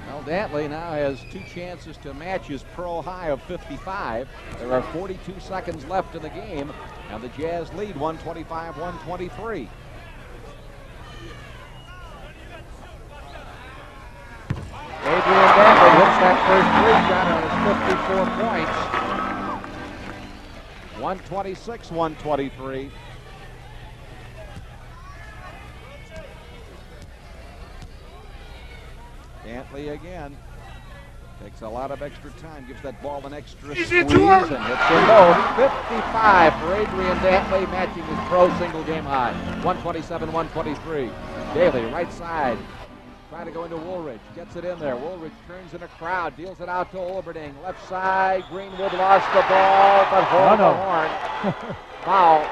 Well, Dantley now has 2 chances to match his pro high of 55. There are 42 seconds left in the game, and the Jazz lead 125-123. Adrian Dantley hits that first 3 shot on his 54 points. 126-123. Dantley again takes a lot of extra time, gives that ball an extra squeeze, and hits them both. 55 for Adrian Dantley, matching his pro single game high. 127-123. Daly, right side, trying to go into Woolridge, gets it in there. Woolridge turns in a crowd, deals it out to Olberding. Left side, Greenwood lost the ball, but holds the horn. Foul.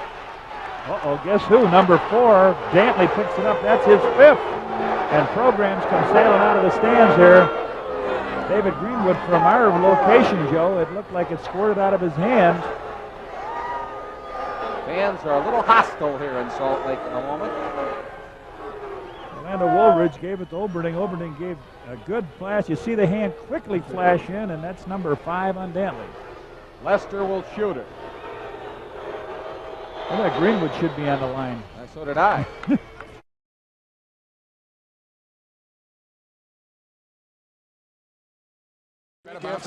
Uh-oh, guess who? Number 4, Dantley picks it up. That's his 5th. And programs come sailing out of the stands here. David Greenwood from our location, Joe. It looked like it squirted out of his hands. Fans are a little hostile here in Salt Lake at the moment. Orlando Woolridge gave it to Olberding. Olberding gave a good flash. You see the hand quickly flash in, and that's number 5 on Dantley. Lester will shoot it. I thought Greenwood should be on the line. So did I.